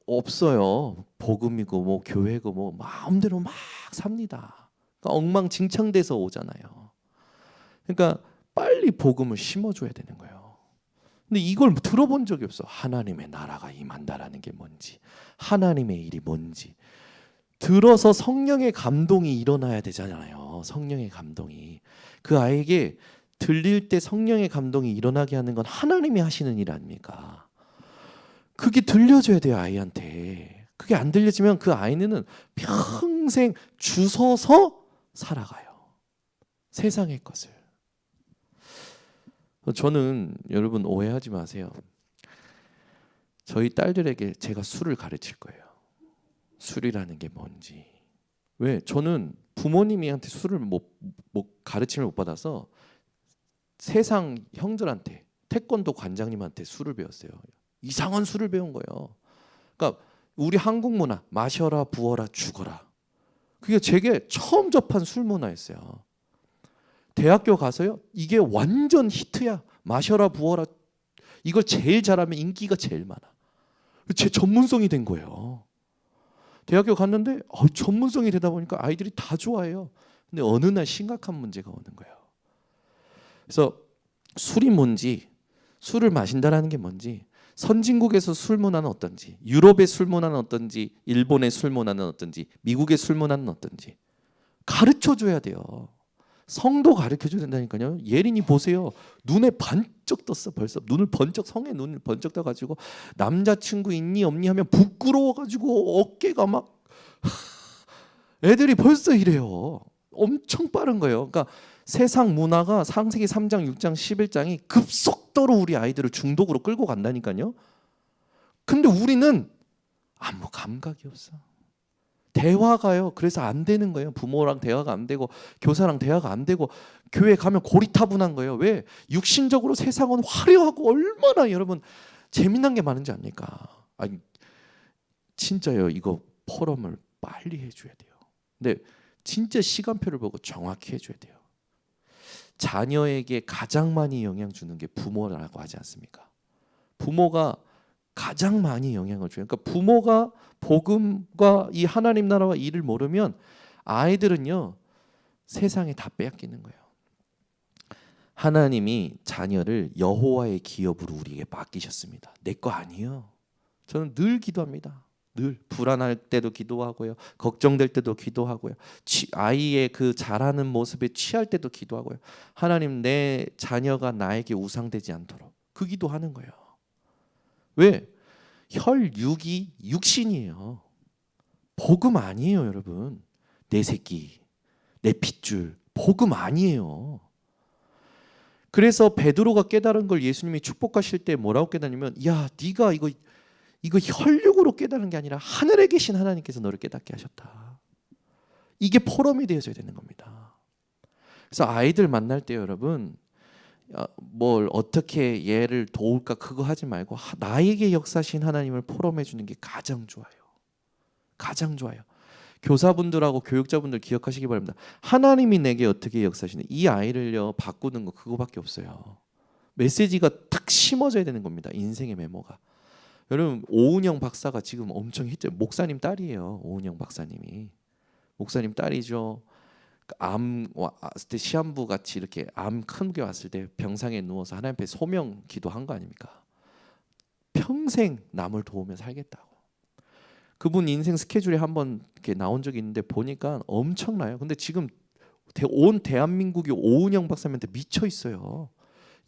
없어요. 복음이고 뭐 교회고 뭐 마음대로 막 삽니다. 그러니까 엉망진창돼서 오잖아요. 그러니까 빨리 복음을 심어줘야 되는 거예요. 근데 이걸 들어본 적이 없어. 하나님의 나라가 임한다라는 게 뭔지, 하나님의 일이 뭔지. 들어서 성령의 감동이 일어나야 되잖아요. 성령의 감동이. 그 아이에게 들릴 때 성령의 감동이 일어나게 하는 건 하나님이 하시는 일 아닙니까? 그게 들려줘야 돼요, 아이한테. 그게 안 들려지면 그 아이는 평생 주워서 살아가요. 세상의 것을. 저는 여러분 오해하지 마세요. 저희 딸들에게 제가 술을 가르칠 거예요. 술이라는 게 뭔지. 왜? 저는 부모님한테 술을 가르침을 못 받아서 세상 형들한테 태권도 관장님한테 술을 배웠어요. 이상한 술을 배운 거예요. 그러니까 우리 한국 문화 마셔라 부어라 죽어라. 그게 제게 처음 접한 술 문화였어요. 대학교 가서요 이게 완전 히트야. 마셔라 부어라 이걸 제일 잘하면 인기가 제일 많아. 제 전문성이 된 거예요. 대학교 갔는데 전문성이 되다 보니까 아이들이 다 좋아해요. 근데 어느 날 심각한 문제가 오는 거예요. 그래서 술이 뭔지, 술을 마신다라는 게 뭔지, 선진국에서 술 문화는 어떤지, 유럽의 술 문화는 어떤지, 일본의 술 문화는 어떤지, 미국의 술 문화는 어떤지 가르쳐 줘야 돼요. 성도 가르쳐 줘야 된다니까요. 예린이 보세요. 눈에 반쩍 떴어. 벌써 눈을 번쩍 성에 눈을 번쩍 떠가지고 남자친구 있니 없니 하면 부끄러워가지고 어깨가 막 애들이 벌써 이래요. 엄청 빠른 거예요. 그러니까 세상 문화가 창세기 3장, 6장, 11장이 급속도로 우리 아이들을 중독으로 끌고 간다니까요. 근데 우리는 아무 감각이 없어. 대화가요. 그래서 안 되는 거예요. 부모랑 대화가 안 되고 교사랑 대화가 안 되고 교회 가면 고리타분한 거예요. 왜? 육신적으로 세상은 화려하고 얼마나 여러분 재미난 게 많은지 압니까? 아니 진짜요. 이거 포럼을 빨리 해줘야 돼요. 근데 진짜 시간표를 보고 정확히 해줘야 돼요. 자녀에게 가장 많이 영향 주는 게 부모라고 하지 않습니까? 부모가 가장 많이 영향을 줘요. 그러니까 부모가 복음과 이 하나님 나라와 일을 모르면 아이들은요 세상에 다 빼앗기는 거예요. 하나님이 자녀를 여호와의 기업으로 우리에게 맡기셨습니다. 내 거 아니에요. 저는 늘 기도합니다. 늘 불안할 때도 기도하고요. 걱정될 때도 기도하고요. 아이의 그 자라는 모습에 취할 때도 기도하고요. 하나님, 내 자녀가 나에게 우상되지 않도록 그 기도하는 거예요. 왜? 혈육이 육신이에요. 복음 아니에요, 여러분. 내 새끼, 내 핏줄, 복음 아니에요. 그래서 베드로가 깨달은 걸 예수님이 축복하실 때 뭐라고 깨닫냐면, 야, 네가 이거 혈육으로 깨달은 게 아니라 하늘에 계신 하나님께서 너를 깨닫게 하셨다. 이게 포럼이 되어져야 되는 겁니다. 그래서 아이들 만날 때 여러분, 뭘 어떻게 얘를 도울까 그거 하지 말고 나에게 역사하신 하나님을 포럼해 주는 게 가장 좋아요. 가장 좋아요. 교사분들하고 교육자분들 기억하시기 바랍니다. 하나님이 내게 어떻게 역사하시는, 이 아이를요 바꾸는 거 그거밖에 없어요. 메시지가 탁 심어져야 되는 겁니다. 인생의 메모가. 여러분, 오은영 박사가 지금 엄청 히트, 목사님 딸이에요. 오은영 박사님이 목사님 딸이죠. 암 왔을 때 시한부 같이 이렇게 암 큰 게 왔을 때 병상에 누워서 하나님 앞에 소명 기도한 거 아닙니까? 평생 남을 도우며 살겠다고. 그분 인생 스케줄에 한번 이렇게 나온 적이 있는데 보니까 엄청나요. 근데 지금 온 대한민국이 오은영 박사님한테 미쳐 있어요.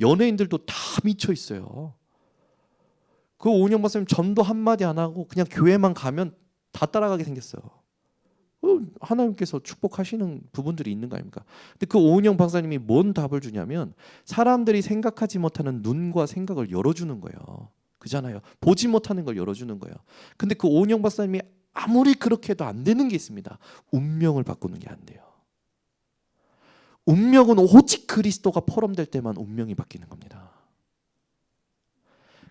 연예인들도 다 미쳐 있어요. 그 오은영 박사님 전도 한마디 안 하고 그냥 교회만 가면 다 따라가게 생겼어요. 하나님께서 축복하시는 부분들이 있는 거 아닙니까? 근데 그 오은영 박사님이 뭔 답을 주냐면, 사람들이 생각하지 못하는 눈과 생각을 열어주는 거예요. 그잖아요. 보지 못하는 걸 열어주는 거예요. 근데 그 오은영 박사님이 아무리 그렇게 해도 안 되는 게 있습니다. 운명을 바꾸는 게 안 돼요. 운명은 오직 그리스도가 포럼될 때만 운명이 바뀌는 겁니다.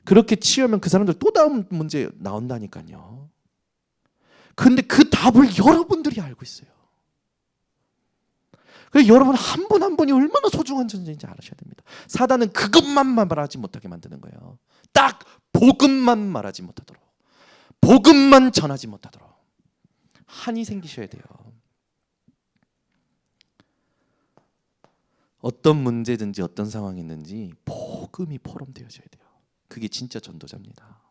그렇게 치우면 그 사람들 또 다음 문제 나온다니까요. 근데 그 답을 여러분들이 알고 있어요. 그래서 여러분 한 분 한 분이 얼마나 소중한 존재인지 아셔야 됩니다. 사단은 그것만 말하지 못하게 만드는 거예요. 딱 복음만 말하지 못하도록, 복음만 전하지 못하도록 한이 생기셔야 돼요. 어떤 문제든지 어떤 상황이 있는지 복음이 포럼되어져야 돼요. 그게 진짜 전도자입니다.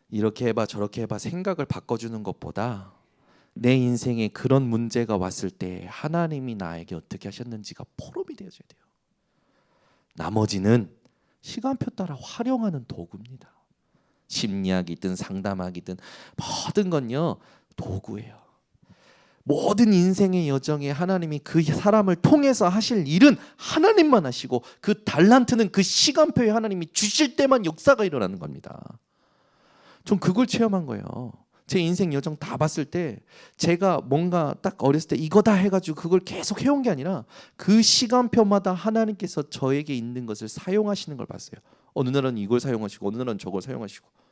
이렇게 해봐 저렇게 해봐 생각을 바꿔주는 것보다 내 인생에 그런 문제가 왔을 때 하나님이 나에게 어떻게 하셨는지가 포럼이 되어져야 돼요. 나머지는 시간표 따라 활용하는 도구입니다. 심리학이든 상담학이든 모든 건요 도구예요. 모든 인생의 여정에 하나님이 그 사람을 통해서 하실 일은 하나님만 하시고, 그 달란트는 그 시간표에 하나님이 주실 때만 역사가 일어나는 겁니다. 전 그걸 체험한 거예요. 제 인생 여정 다 봤을 때 제가 뭔가 딱 어렸을 때 이거다 해가지고 그걸 계속 해온 게 아니라 그 시간표마다 하나님께서 저에게 있는 것을 사용하시는 걸 봤어요. 어느 날은 이걸 사용하시고 어느 날은 저걸 사용하시고.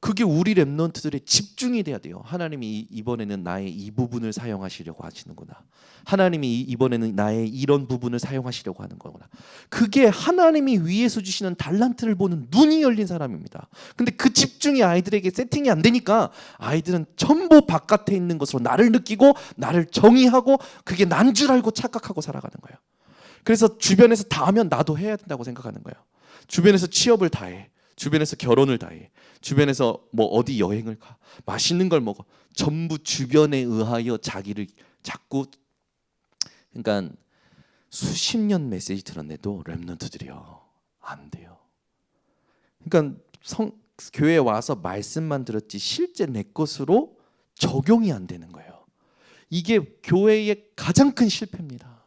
그게 우리 랩런트들의 집중이 돼야 돼요. 하나님이 이번에는 나의 이 부분을 사용하시려고 하시는구나. 하나님이 이번에는 나의 이런 부분을 사용하시려고 하는 거구나. 그게 하나님이 위에서 주시는 달란트를 보는 눈이 열린 사람입니다. 근데 그 집중이 아이들에게 세팅이 안 되니까 아이들은 전부 바깥에 있는 것으로 나를 느끼고 나를 정의하고 그게 난 줄 알고 착각하고 살아가는 거예요. 그래서 주변에서 다 하면 나도 해야 된다고 생각하는 거예요. 주변에서 취업을 다 해. 주변에서 결혼을 다 해. 주변에서 뭐 어디 여행을 가. 맛있는 걸 먹어. 전부 주변에 의하여 자기를 자꾸, 그러니까 수십 년 메시지 들었는데도 렘넌트들이요 안 돼요. 그러니까 교회에 와서 말씀만 들었지 실제 내 것으로 적용이 안 되는 거예요. 이게 교회의 가장 큰 실패입니다.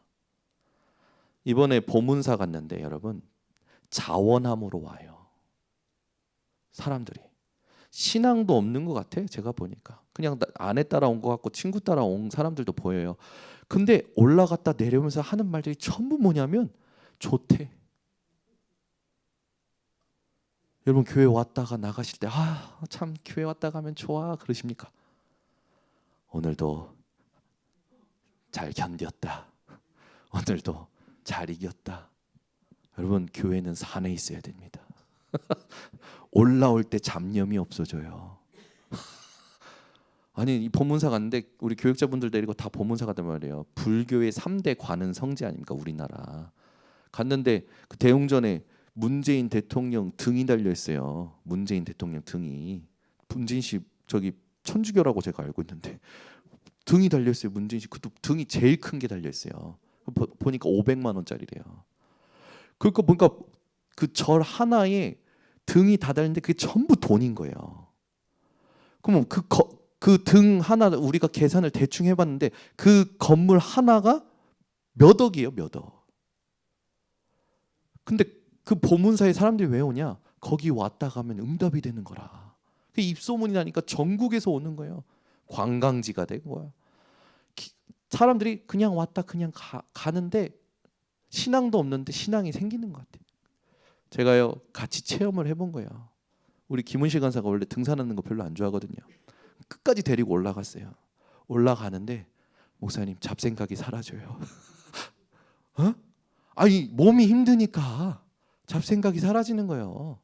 이번에 보문사 갔는데 여러분 자원함으로 와요. 사람들이 신앙도 없는 것 같아. 제가 보니까 그냥 아내 따라온 것 같고 친구 따라온 사람들도 보여요. 근데 올라갔다 내려오면서 하는 말들이 전부 뭐냐면 좋대. 여러분 교회 왔다가 나가실 때 참 교회 왔다 가면 좋아 그러십니까? 오늘도 잘 견뎠다. 오늘도 잘 이겼다. 여러분 교회는 산에 있어야 됩니다. 올라올 때 잡념이 없어져요. 아니 이 법문사 갔는데 우리 교육자분들 데리고 다 법문사 갔단 말이에요. 불교의 3대 관은 성지 아닙니까 우리나라. 갔는데 그 대웅전에 문재인 대통령 등이 달려 있어요. 문재인 대통령 등이 문재인 씨 저기 천주교라고 제가 알고 있는데 등이 달려 있어요. 문재인 씨 그것도 등이 제일 큰 게 달려 있어요. 보니까 500만 원짜리래요. 그러니까 보니까 그 절 하나에 등이 다 달렸는데 그게 전부 돈인 거예요. 그러면 그 등 하나 우리가 계산을 대충 해봤는데 그 건물 하나가 몇 억이에요, 몇 억. 근데 그 보문사에 사람들이 왜 오냐? 거기 왔다 가면 응답이 되는 거라. 그 입소문이 나니까 전국에서 오는 거예요. 관광지가 된 거야. 사람들이 그냥 왔다 그냥 가는데 신앙도 없는데 신앙이 생기는 것 같아요. 제가요 같이 체험을 해본 거예요. 우리 김은실 간사가 원래 등산하는 거 별로 안 좋아하거든요. 끝까지 데리고 올라갔어요. 올라가는데 목사님 잡생각이 사라져요. 어? 아니 몸이 힘드니까 잡생각이 사라지는 거예요.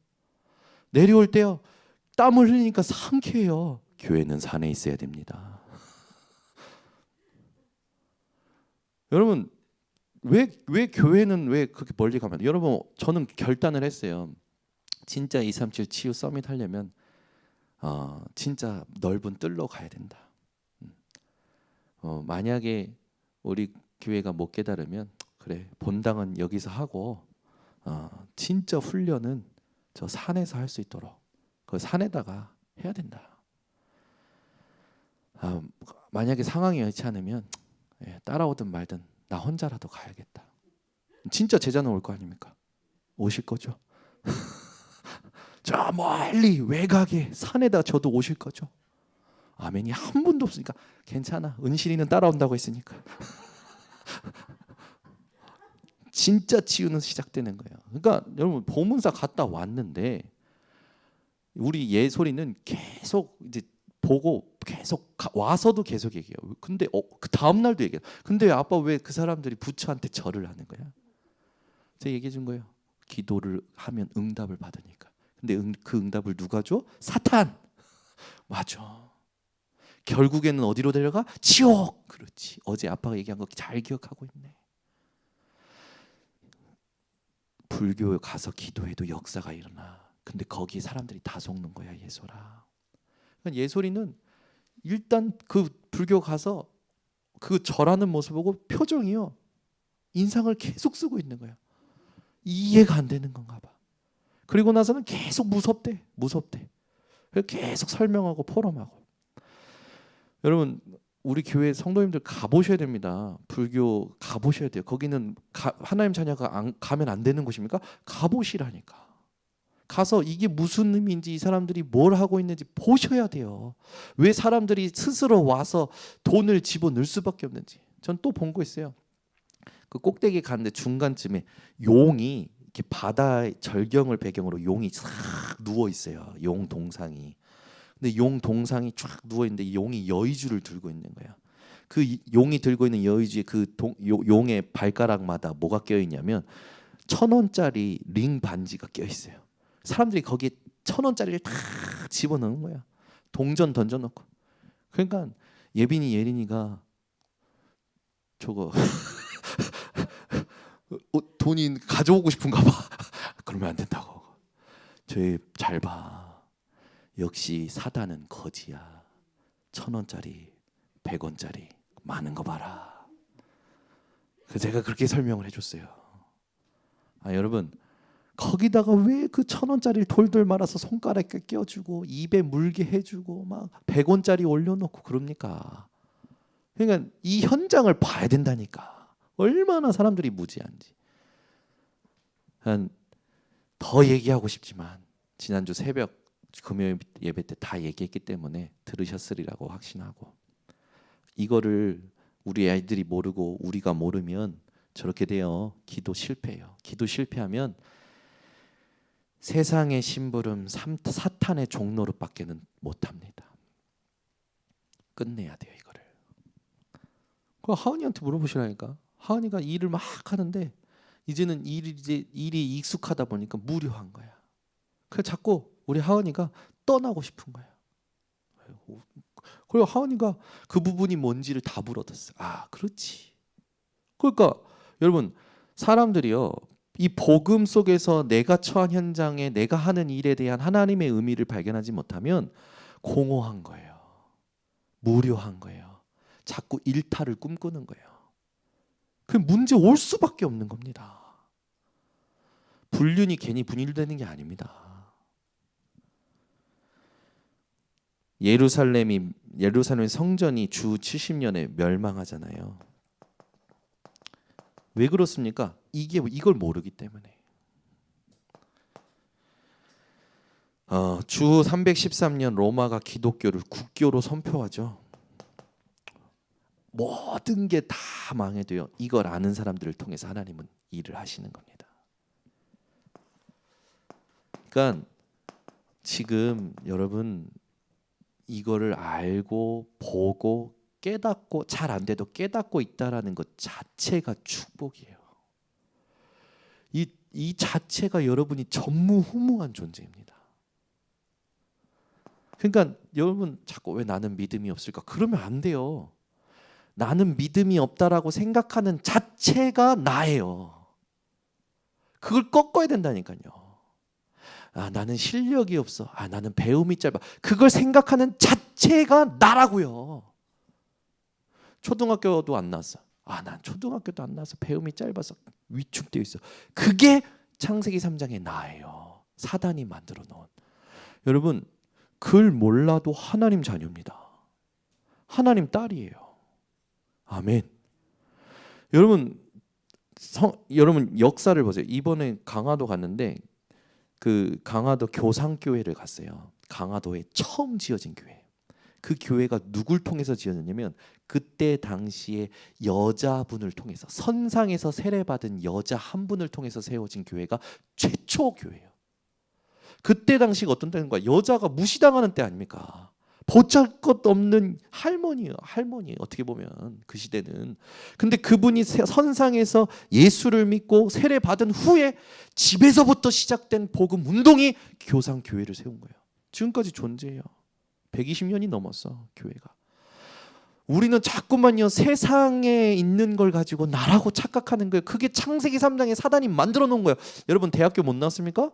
내려올 때요 땀을 흘리니까 상쾌해요. 교회는 산에 있어야 됩니다. 여러분 왜 교회는 왜 그렇게 멀리 가면? 여러분 저는 결단을 했어요. 진짜 237 치유 서밋 하려면 진짜 넓은 뜰로 가야 된다. 만약에 우리 교회가 못 깨달으면 그래 본당은 여기서 하고 진짜 훈련은 저 산에서 할 수 있도록 그 산에다가 해야 된다. 만약에 상황이 여의치 않으면 따라오든 말든 나 혼자라도 가야겠다. 진짜 제자는 올 거 아닙니까? 오실 거죠. 저 멀리 외곽에 산에다 저도 오실 거죠. 아멘이 한 분도 없으니까 괜찮아. 은실이는 따라온다고 했으니까. 진짜 치유는 시작되는 거예요. 그러니까 여러분 보문사 갔다 왔는데 우리 예솔이는 계속 이제 보고 계속 와서도 계속 얘기해요. 근데 그 다음 날도 얘기해요. 근데 아빠 왜 그 사람들이 부처한테 절을 하는 거야? 제가 얘기해 준 거예요. 기도를 하면 응답을 받으니까. 근데 그 응답을 누가 줘? 사탄. 맞아. 결국에는 어디로 데려가? 지옥. 그렇지. 어제 아빠가 얘기한 거 잘 기억하고 있네. 불교에 가서 기도해도 역사가 일어나. 근데 거기에 사람들이 다 속는 거야, 예솔아. 그러니까 예솔이는 일단 그 불교 가서 그 절하는 모습 보고 표정이요. 인상을 계속 쓰고 있는 거야. 이해가 안 되는 건가 봐. 그리고 나서는 계속 무섭대. 계속 설명하고 포럼하고. 여러분 우리 교회 성도님들 가보셔야 됩니다. 불교 가보셔야 돼요. 거기는 하나님 자녀가 가면 안 되는 곳입니까? 가보시라니까. 가서 이게 무슨 의미인지 이 사람들이 뭘 하고 있는지 보셔야 돼요. 왜 사람들이 스스로 와서 돈을 집어넣을 수밖에 없는지. 전 또 본 거 있어요. 그 꼭대기 갔는데 중간쯤에 용이 이렇게 바다의 절경을 배경으로 용이 싹 누워 있어요. 용 동상이. 근데 용 동상이 쫙 누워 있는데 용이 여의주를 들고 있는 거야. 그 용이 들고 있는 여의주에 용의 발가락마다 뭐가 껴 있냐면 1,000원짜리 링 반지가 껴 있어요. 사람들이 거기에 1,000원짜리를 다 집어넣은 거야. 동전 던져놓고. 그러니까 예린이가 저거 돈이 가져오고 싶은가 봐. 그러면 안 된다고. 저희 잘 봐. 역시 사단은 거지야. 1,000원짜리, 100원짜리 많은 거 봐라. 제가 그렇게 설명을 해줬어요. 여러분 거기다가 왜 그 1,000원짜리를 돌돌 말아서 손가락에 껴주고 입에 물게 해주고 막 100원짜리 올려놓고 그럽니까? 그러니까 이 현장을 봐야 된다니까. 얼마나 사람들이 무지한지. 더 얘기하고 싶지만 지난주 새벽 금요일 예배 때 다 얘기했기 때문에 들으셨으리라고 확신하고, 이거를 우리 아이들이 모르고 우리가 모르면 저렇게 돼요. 기도 실패해요. 기도 실패하면 세상의 심부름 사탄의 종노릇밖에는 못합니다. 끝내야 돼요 이거를. 그 하은이한테 물어보시라니까. 하은이가 일을 막 하는데 이제는 일이 익숙하다 보니까 무료한 거야. 그래서 자꾸 우리 하은이가 떠나고 싶은 거야. 그리고 하은이가 그 부분이 뭔지를 다 물어뒀어. 그렇지. 그러니까 여러분 사람들이요, 이 복음 속에서 내가 처한 현장에 내가 하는 일에 대한 하나님의 의미를 발견하지 못하면 공허한 거예요. 무료한 거예요. 자꾸 일탈을 꿈꾸는 거예요. 그 문제 올 수밖에 없는 겁니다. 불륜이 괜히 분일되는 게 아닙니다. 예루살렘 성전이 주 70년에 멸망하잖아요. 왜 그렇습니까? 이걸 모르기 때문에. 주 313년 로마가 기독교를 국교로 선포하죠. 모든 게 다 망해도요. 이걸 아는 사람들을 통해서 하나님은 일을 하시는 겁니다. 그러니까 지금 여러분 이거를 알고 보고 깨닫고 잘 안 돼도 깨닫고 있다라는 것 자체가 축복이에요. 이 자체가 여러분이 전무후무한 존재입니다. 그러니까 여러분 자꾸 왜 나는 믿음이 없을까? 그러면 안 돼요. 나는 믿음이 없다라고 생각하는 자체가 나예요. 그걸 꺾어야 된다니까요. 나는 실력이 없어. 나는 배움이 짧아. 그걸 생각하는 자체가 나라고요. 초등학교도 안 나왔어. 난 초등학교도 안 나와서 배움이 짧아서 위축되어 있어. 그게 창세기 3장의 나예요. 사단이 만들어 놓은. 여러분 글 몰라도 하나님 자녀입니다. 하나님 딸이에요. 아멘. 여러분 역사를 보세요. 이번에 강화도 갔는데 그 강화도 교상교회를 갔어요. 강화도에 처음 지어진 교회. 그 교회가 누굴 통해서 지어졌냐면 그때 당시에 여자분을 통해서 선상에서 세례받은 여자 한 분을 통해서 세워진 교회가 최초 교회예요. 그때 당시가 어떤 때인 거야? 여자가 무시당하는 때 아닙니까? 보잘것없는 할머니예요. 할머니 어떻게 보면 그 시대는. 근데 그분이 선상에서 예수를 믿고 세례받은 후에 집에서부터 시작된 복음 운동이 교상교회를 세운 거예요. 지금까지 존재해요. 120년이 넘었어 교회가. 우리는 자꾸만요 세상에 있는 걸 가지고 나라고 착각하는 거예요. 그게 창세기 3장에 사단이 만들어 놓은 거예요. 여러분 대학교 못 나왔습니까?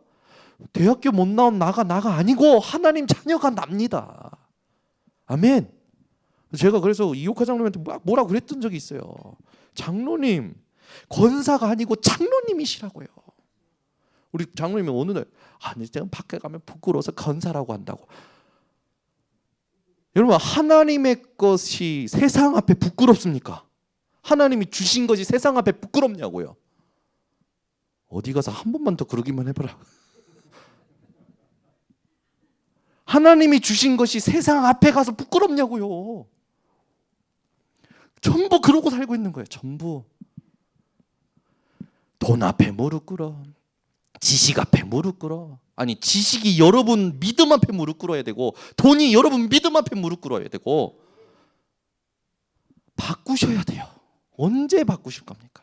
대학교 못 나온 나가 아니고 하나님 자녀가 납니다. 아멘. 제가 그래서 이옥화 장로님한테 뭐라 그랬던 적이 있어요. 장로님 권사가 아니고 장로님이시라고요. 우리 장로님이 어느 날 제가 밖에 가면 부끄러워서 권사라고 한다고. 여러분 하나님의 것이 세상 앞에 부끄럽습니까? 하나님이 주신 것이 세상 앞에 부끄럽냐고요. 어디 가서 한 번만 더 그러기만 해봐라. 하나님이 주신 것이 세상 앞에 가서 부끄럽냐고요. 전부 그러고 살고 있는 거예요. 전부. 돈 앞에 무릎 꿇어. 지식 앞에 무릎 꿇어. 아니 지식이 여러분 믿음 앞에 무릎 꿇어야 되고 돈이 여러분 믿음 앞에 무릎 꿇어야 되고 바꾸셔야 돼요. 언제 바꾸실 겁니까?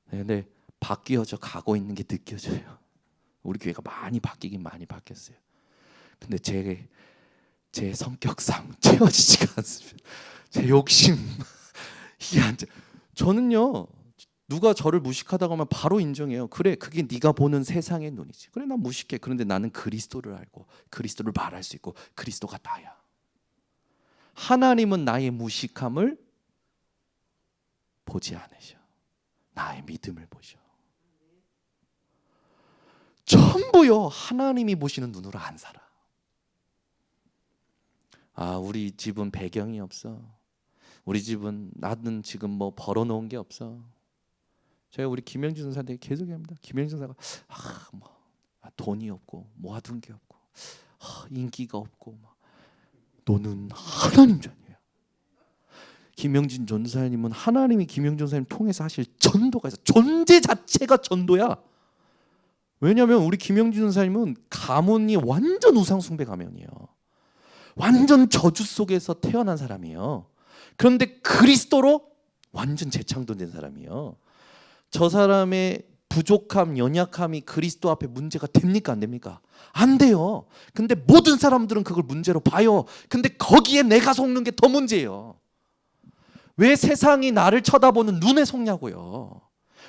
근데 바뀌어져 가고 있는 게 느껴져요. 우리 교회가 많이 바뀌긴 많이 바뀌었어요. 근데 제 성격상 채워지지가 않습니다. 제 욕심 이게 안 돼. 저는요 누가 저를 무식하다고 하면 바로 인정해요. 그래 그게 네가 보는 세상의 눈이지. 그래 난 무식해. 그런데 나는 그리스도를 알고 그리스도를 말할 수 있고 그리스도가 나야. 하나님은 나의 무식함을 보지 않으셔. 나의 믿음을 보셔. 전부요 하나님이 보시는 눈으로 안 살아. 우리 집은 배경이 없어. 우리 집은 나는 지금 뭐 벌어놓은 게 없어. 제가 우리 김영준 선사한테 계속 얘기합니다. 김영준 선사가 돈이 없고 모아둔 게 없고 인기가 없고 너는 하나님 자녀야. 김영진 전사님은 하나님이 김영준 전사님 통해서 하실 전도가 있어. 존재 자체가 전도야. 왜냐하면 우리 김영진 전사님은 가문이 완전 우상 숭배 가문이에요. 완전 저주 속에서 태어난 사람이에요. 그런데 그리스도로 완전 재창조된 사람이에요. 저 사람의 부족함, 연약함이 그리스도 앞에 문제가 됩니까? 안 됩니까? 안 돼요. 근데 모든 사람들은 그걸 문제로 봐요. 근데 거기에 내가 속는 게 더 문제예요. 왜 세상이 나를 쳐다보는 눈에 속냐고요.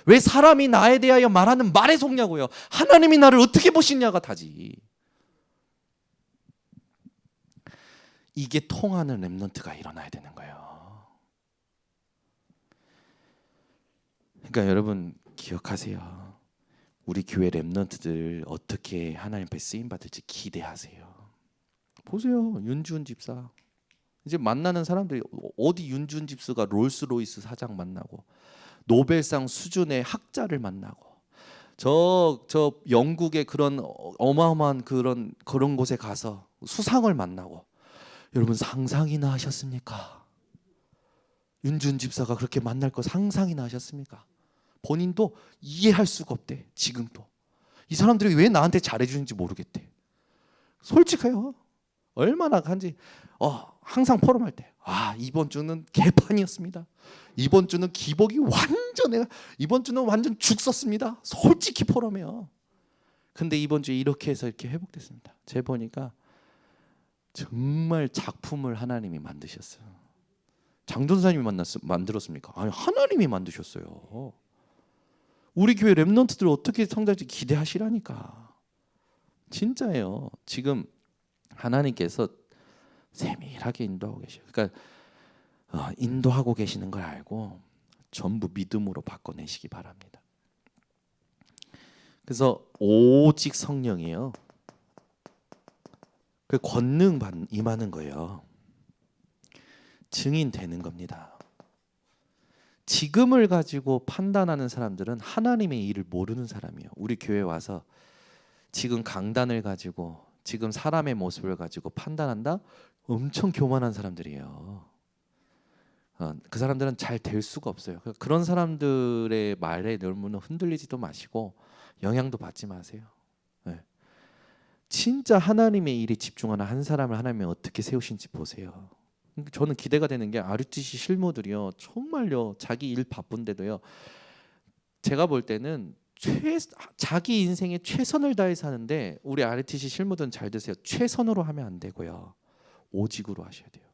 왜 사람이 나에 대하여 말하는 말에 속냐고요. 하나님이 나를 어떻게 보시냐가 다지. 이게 통하는 렘넌트가 일어나야 되는 거예요. 그러니까 여러분 기억하세요. 우리 교회 렘넌트들 어떻게 하나님 앞에 쓰임 받을지 기대하세요. 보세요, 윤주은 집사. 이제 만나는 사람들이 어디 윤주은 집사가 롤스로이스 사장 만나고 노벨상 수준의 학자를 만나고 저 영국의 그런 어마어마한 그런 곳에 가서 수상을 만나고, 여러분 상상이나 하셨습니까? 윤준 집사가 그렇게 만날 거 상상이나 하셨습니까? 본인도 이해할 수가 없대. 지금도 이 사람들이 왜 나한테 잘해주는지 모르겠대. 솔직해요. 얼마나 간지. 항상 포럼할 때 이번 주는 개판이었습니다. 이번 주는 기복이 이번 주는 완전 죽 썼습니다. 솔직히 포럼해요. 근데 이번 주에 이렇게 해서 이렇게 회복됐습니다. 제가 보니까 정말 작품을 하나님이 만드셨어요. 장전사님이 만들었습니까? 아니, 하나님이 만드셨어요. 우리 교회 렘넌트들 어떻게 성장할지 기대하시라니까. 진짜예요. 지금 하나님께서 세밀하게 인도하고 계셔요. 그러니까 인도하고 계시는 걸 알고 전부 믿음으로 바꿔내시기 바랍니다. 그래서 오직 성령이에요. 그 권능 임하는 거예요. 증인 되는 겁니다. 지금을 가지고 판단하는 사람들은 하나님의 일을 모르는 사람이에요. 우리 교회 와서 지금 강단을 가지고 지금 사람의 모습을 가지고 판단한다? 엄청 교만한 사람들이에요. 그 사람들은 잘 될 수가 없어요. 그런 사람들의 말에 너무 흔들리지도 마시고 영향도 받지 마세요. 네. 진짜 하나님의 일에 집중하는 한 사람을 하나님이 어떻게 세우신지 보세요. 저는 기대가 되는 게 RUTC 실무들이요, 정말요 자기 일 바쁜데도요, 제가 볼 때는 자기 인생에 최선을 다해서 하는데, 우리 RUTC 실무들은 잘 드세요. 최선으로 하면 안 되고요, 오직으로 하셔야 돼요.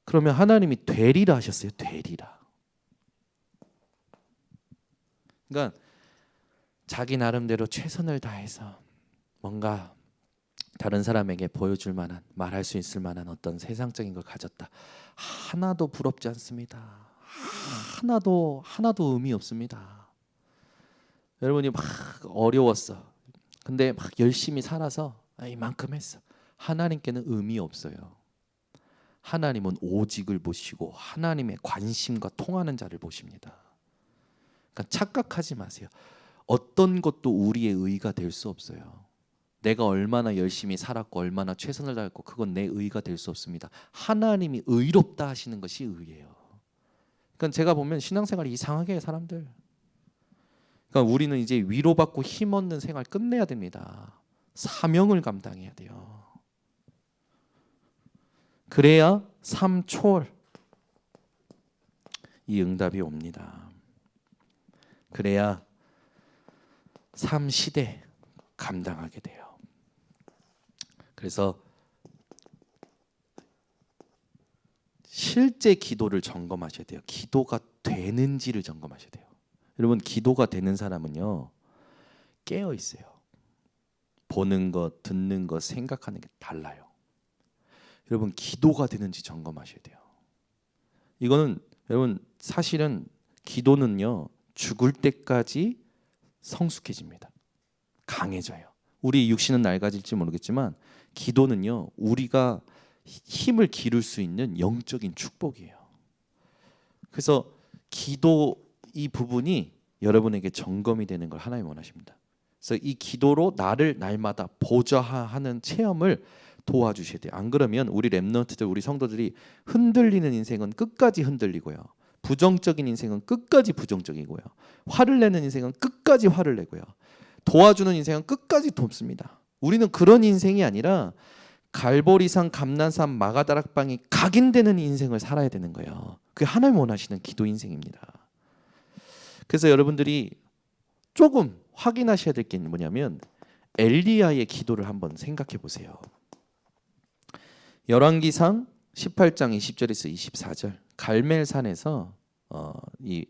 그러면 하나님이 되리라 하셨어요. 되리라. 그러니까 자기 나름대로 최선을 다해서 뭔가 다른 사람에게 보여줄 만한, 말할 수 있을 만한 어떤 세상적인 걸 가졌다. 하나도 부럽지 않습니다. 하나도 의미 없습니다. 여러분이 막 어려웠어. 근데 막 열심히 살아서 이만큼 했어. 하나님께는 의미 없어요. 하나님은 오직을 보시고 하나님의 관심과 통하는 자를 보십니다. 그러니까 착각하지 마세요. 어떤 것도 우리의 의가 될 수 없어요. 내가 얼마나 열심히 살았고 얼마나 최선을 다했고 그건 내 의가 될 수 없습니다. 하나님이 의롭다 하시는 것이 의예요. 그러니까 제가 보면 신앙생활이 이상하게 해요, 사람들. 그러니까 우리는 이제 위로받고 힘없는 생활 끝내야 됩니다. 사명을 감당해야 돼요. 그래야 삼초월 이 응답이 옵니다. 그래야 삼시대 감당하게 돼요. 그래서 실제 기도를 점검하셔야 돼요. 기도가 되는지를 점검하셔야 돼요. 여러분, 기도가 되는 사람은요, 깨어 있어요. 보는 것, 듣는 것, 생각하는 게 달라요. 여러분, 기도가 되는지 점검하셔야 돼요. 이거는 여러분, 사실은 기도는요, 죽을 때까지 성숙해집니다. 강해져요. 우리 육신은 낡아질지 모르겠지만 기도는요, 우리가 힘을 기를 수 있는 영적인 축복이에요. 그래서 기도 이 부분이 여러분에게 점검이 되는 걸 하나님 원하십니다. 그래서 이 기도로 나를 날마다 보좌하는 체험을 도와주셔야 돼요. 안 그러면 우리 렘넌트들, 우리 성도들이 흔들리는 인생은 끝까지 흔들리고요, 부정적인 인생은 끝까지 부정적이고요, 화를 내는 인생은 끝까지 화를 내고요, 도와주는 인생은 끝까지 돕습니다. 우리는 그런 인생이 아니라 갈보리산, 감난산, 마가다락방이 각인되는 인생을 살아야 되는 거예요. 그게 하나님 원하시는 기도 인생입니다. 그래서 여러분들이 조금 확인하셔야 될 게 뭐냐면 엘리야의 기도를 한번 생각해 보세요. 열왕기상 18장 20절에서 24절, 갈멜산에서 이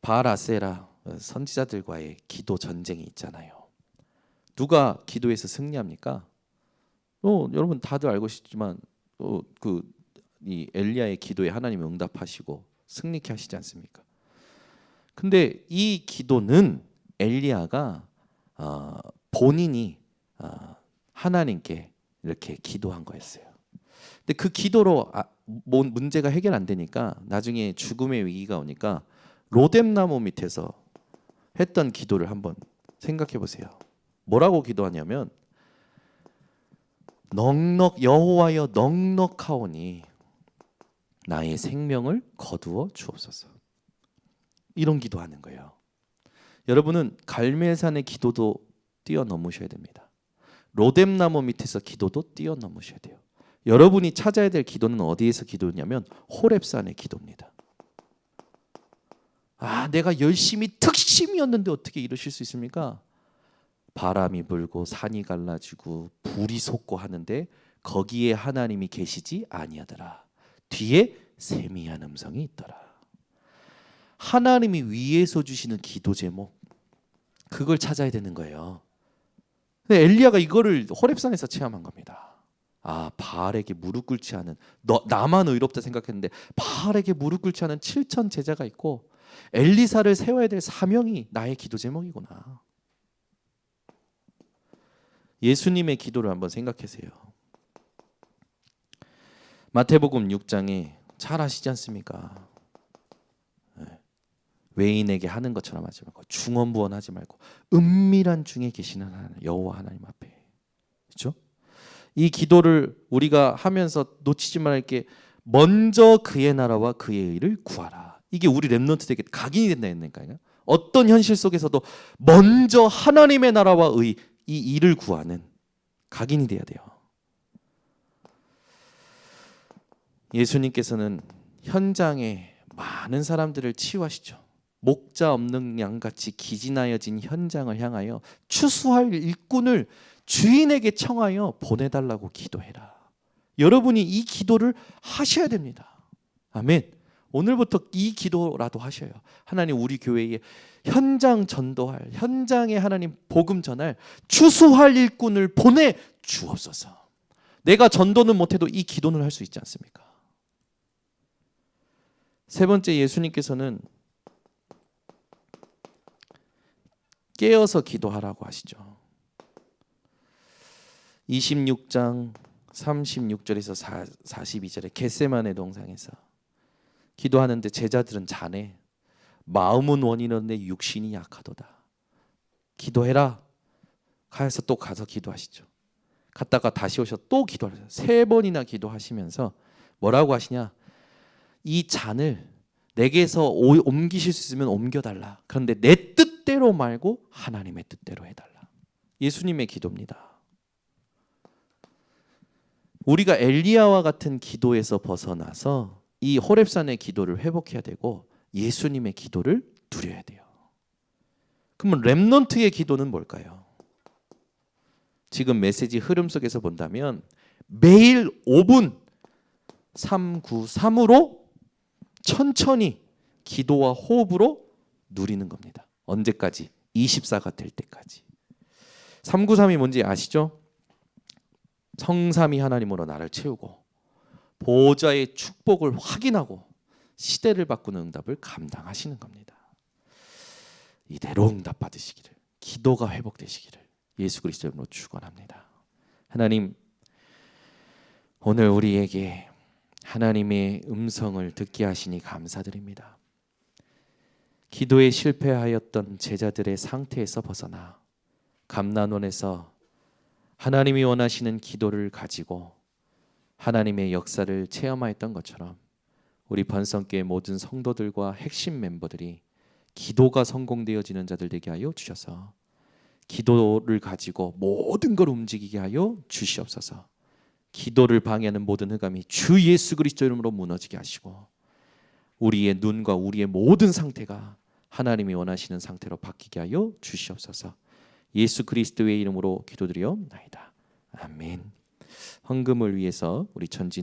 바알아세라 선지자들과의 기도 전쟁이 있잖아요. 누가 기도에서 승리합니까? 여러분 다들 알고 계시지만 이 엘리야의 기도에 하나님이 응답하시고 승리케 하시지 않습니까? 근데 이 기도는 엘리야가 본인이 하나님께 이렇게 기도한 거였어요. 근데 그 기도로 문제가 해결 안 되니까 나중에 죽음의 위기가 오니까 로뎀나무 밑에서 했던 기도를 한번 생각해 보세요. 뭐라고 기도하냐면 여호와여 넉넉하오니 나의 생명을 거두어 주옵소서. 이런 기도하는 거예요. 여러분은 갈멜산의 기도도 뛰어넘으셔야 됩니다. 로뎀나무 밑에서 기도도 뛰어넘으셔야 돼요. 여러분이 찾아야 될 기도는 어디에서 기도냐면 호렙산의 기도입니다. 내가 열심히 특심이었는데 어떻게 이러실 수 있습니까? 바람이 불고 산이 갈라지고 불이 솟고 하는데 거기에 하나님이 계시지 아니하더라. 뒤에 세미한 음성이 있더라. 하나님이 위에서 주시는 기도 제목, 그걸 찾아야 되는 거예요. 근데 엘리야가 이거를 호렙산에서 체험한 겁니다. 바알에게 무릎 꿇지 않은, 나만 의롭다 생각했는데 바알에게 무릎 꿇지 않은 7천 제자가 있고 엘리사를 세워야 될 사명이 나의 기도 제목이구나. 예수님의 기도를 한번 생각하세요. 마태복음 6장에 잘 아시지 않습니까? 외인에게 하는 것처럼 하지 말고 중언부언하지 말고 은밀한 중에 계시는 하나님, 여호와 하나님 앞에. 그렇죠? 이 기도를 우리가 하면서 놓치지 말할 게 먼저 그의 나라와 그의 의를 구하라. 이게 우리 렘넌트에게 각인이 된다 했으니까요. 어떤 현실 속에서도 먼저 하나님의 나라와 의, 이 일을 구하는 각인이 돼야 돼요. 예수님께서는 현장에 많은 사람들을 치유하시죠. 목자 없는 양같이 기진하여진 현장을 향하여 추수할 일꾼을 주인에게 청하여 보내달라고 기도해라. 여러분이 이 기도를 하셔야 됩니다. 아멘. 오늘부터 이 기도라도 하셔요. 하나님, 우리 교회에 현장 전도할, 현장에 하나님 복음 전할 추수할 일꾼을 보내 주옵소서. 내가 전도는 못해도 이 기도는 할 수 있지 않습니까? 세 번째, 예수님께서는 깨어서 기도하라고 하시죠. 26장 36절에서 42절에 겟세마네 동상에서 기도하는데 제자들은 자네, 마음은 원이는데 육신이 약하도다. 기도해라. 가서 또 가서 기도하시죠. 갔다가 다시 오셔 또 기도하세요. 3번이나 기도하시면서 뭐라고 하시냐? 이 잔을 내게서 옮기실 수 있으면 옮겨달라. 그런데 내 뜻대로 말고 하나님의 뜻대로 해달라. 예수님의 기도입니다. 우리가 엘리야와 같은 기도에서 벗어나서 이 호렙산의 기도를 회복해야 되고 예수님의 기도를 누려야 돼요. 그러면 렘넌트의 기도는 뭘까요? 지금 메시지 흐름 속에서 본다면 매일 5분 393으로 천천히 기도와 호흡으로 누리는 겁니다. 언제까지? 24가 될 때까지. 393이 뭔지 아시죠? 성삼위 하나님으로 나를 채우고 보호자의 축복을 확인하고 시대를 바꾸는 응답을 감당하시는 겁니다. 이대로 응답 받으시기를, 기도가 회복되시기를 예수 그리스도 이름으로 축원합니다. 하나님, 오늘 우리에게 하나님의 음성을 듣게 하시니 감사드립니다. 기도에 실패하였던 제자들의 상태에서 벗어나 감난원에서 하나님이 원하시는 기도를 가지고 하나님의 역사를 체험하였던 것처럼 우리 번성교회 모든 성도들과 핵심 멤버들이 기도가 성공되어지는 자들 되게 하여 주셔서 기도를 가지고 모든 걸 움직이게 하여 주시옵소서. 기도를 방해하는 모든 흑암이 주 예수 그리스도 이름으로 무너지게 하시고 우리의 눈과 우리의 모든 상태가 하나님이 원하시는 상태로 바뀌게 하여 주시옵소서. 예수 그리스도의 이름으로 기도드리옵나이다. 아멘. 헌금을 위해서 우리 전진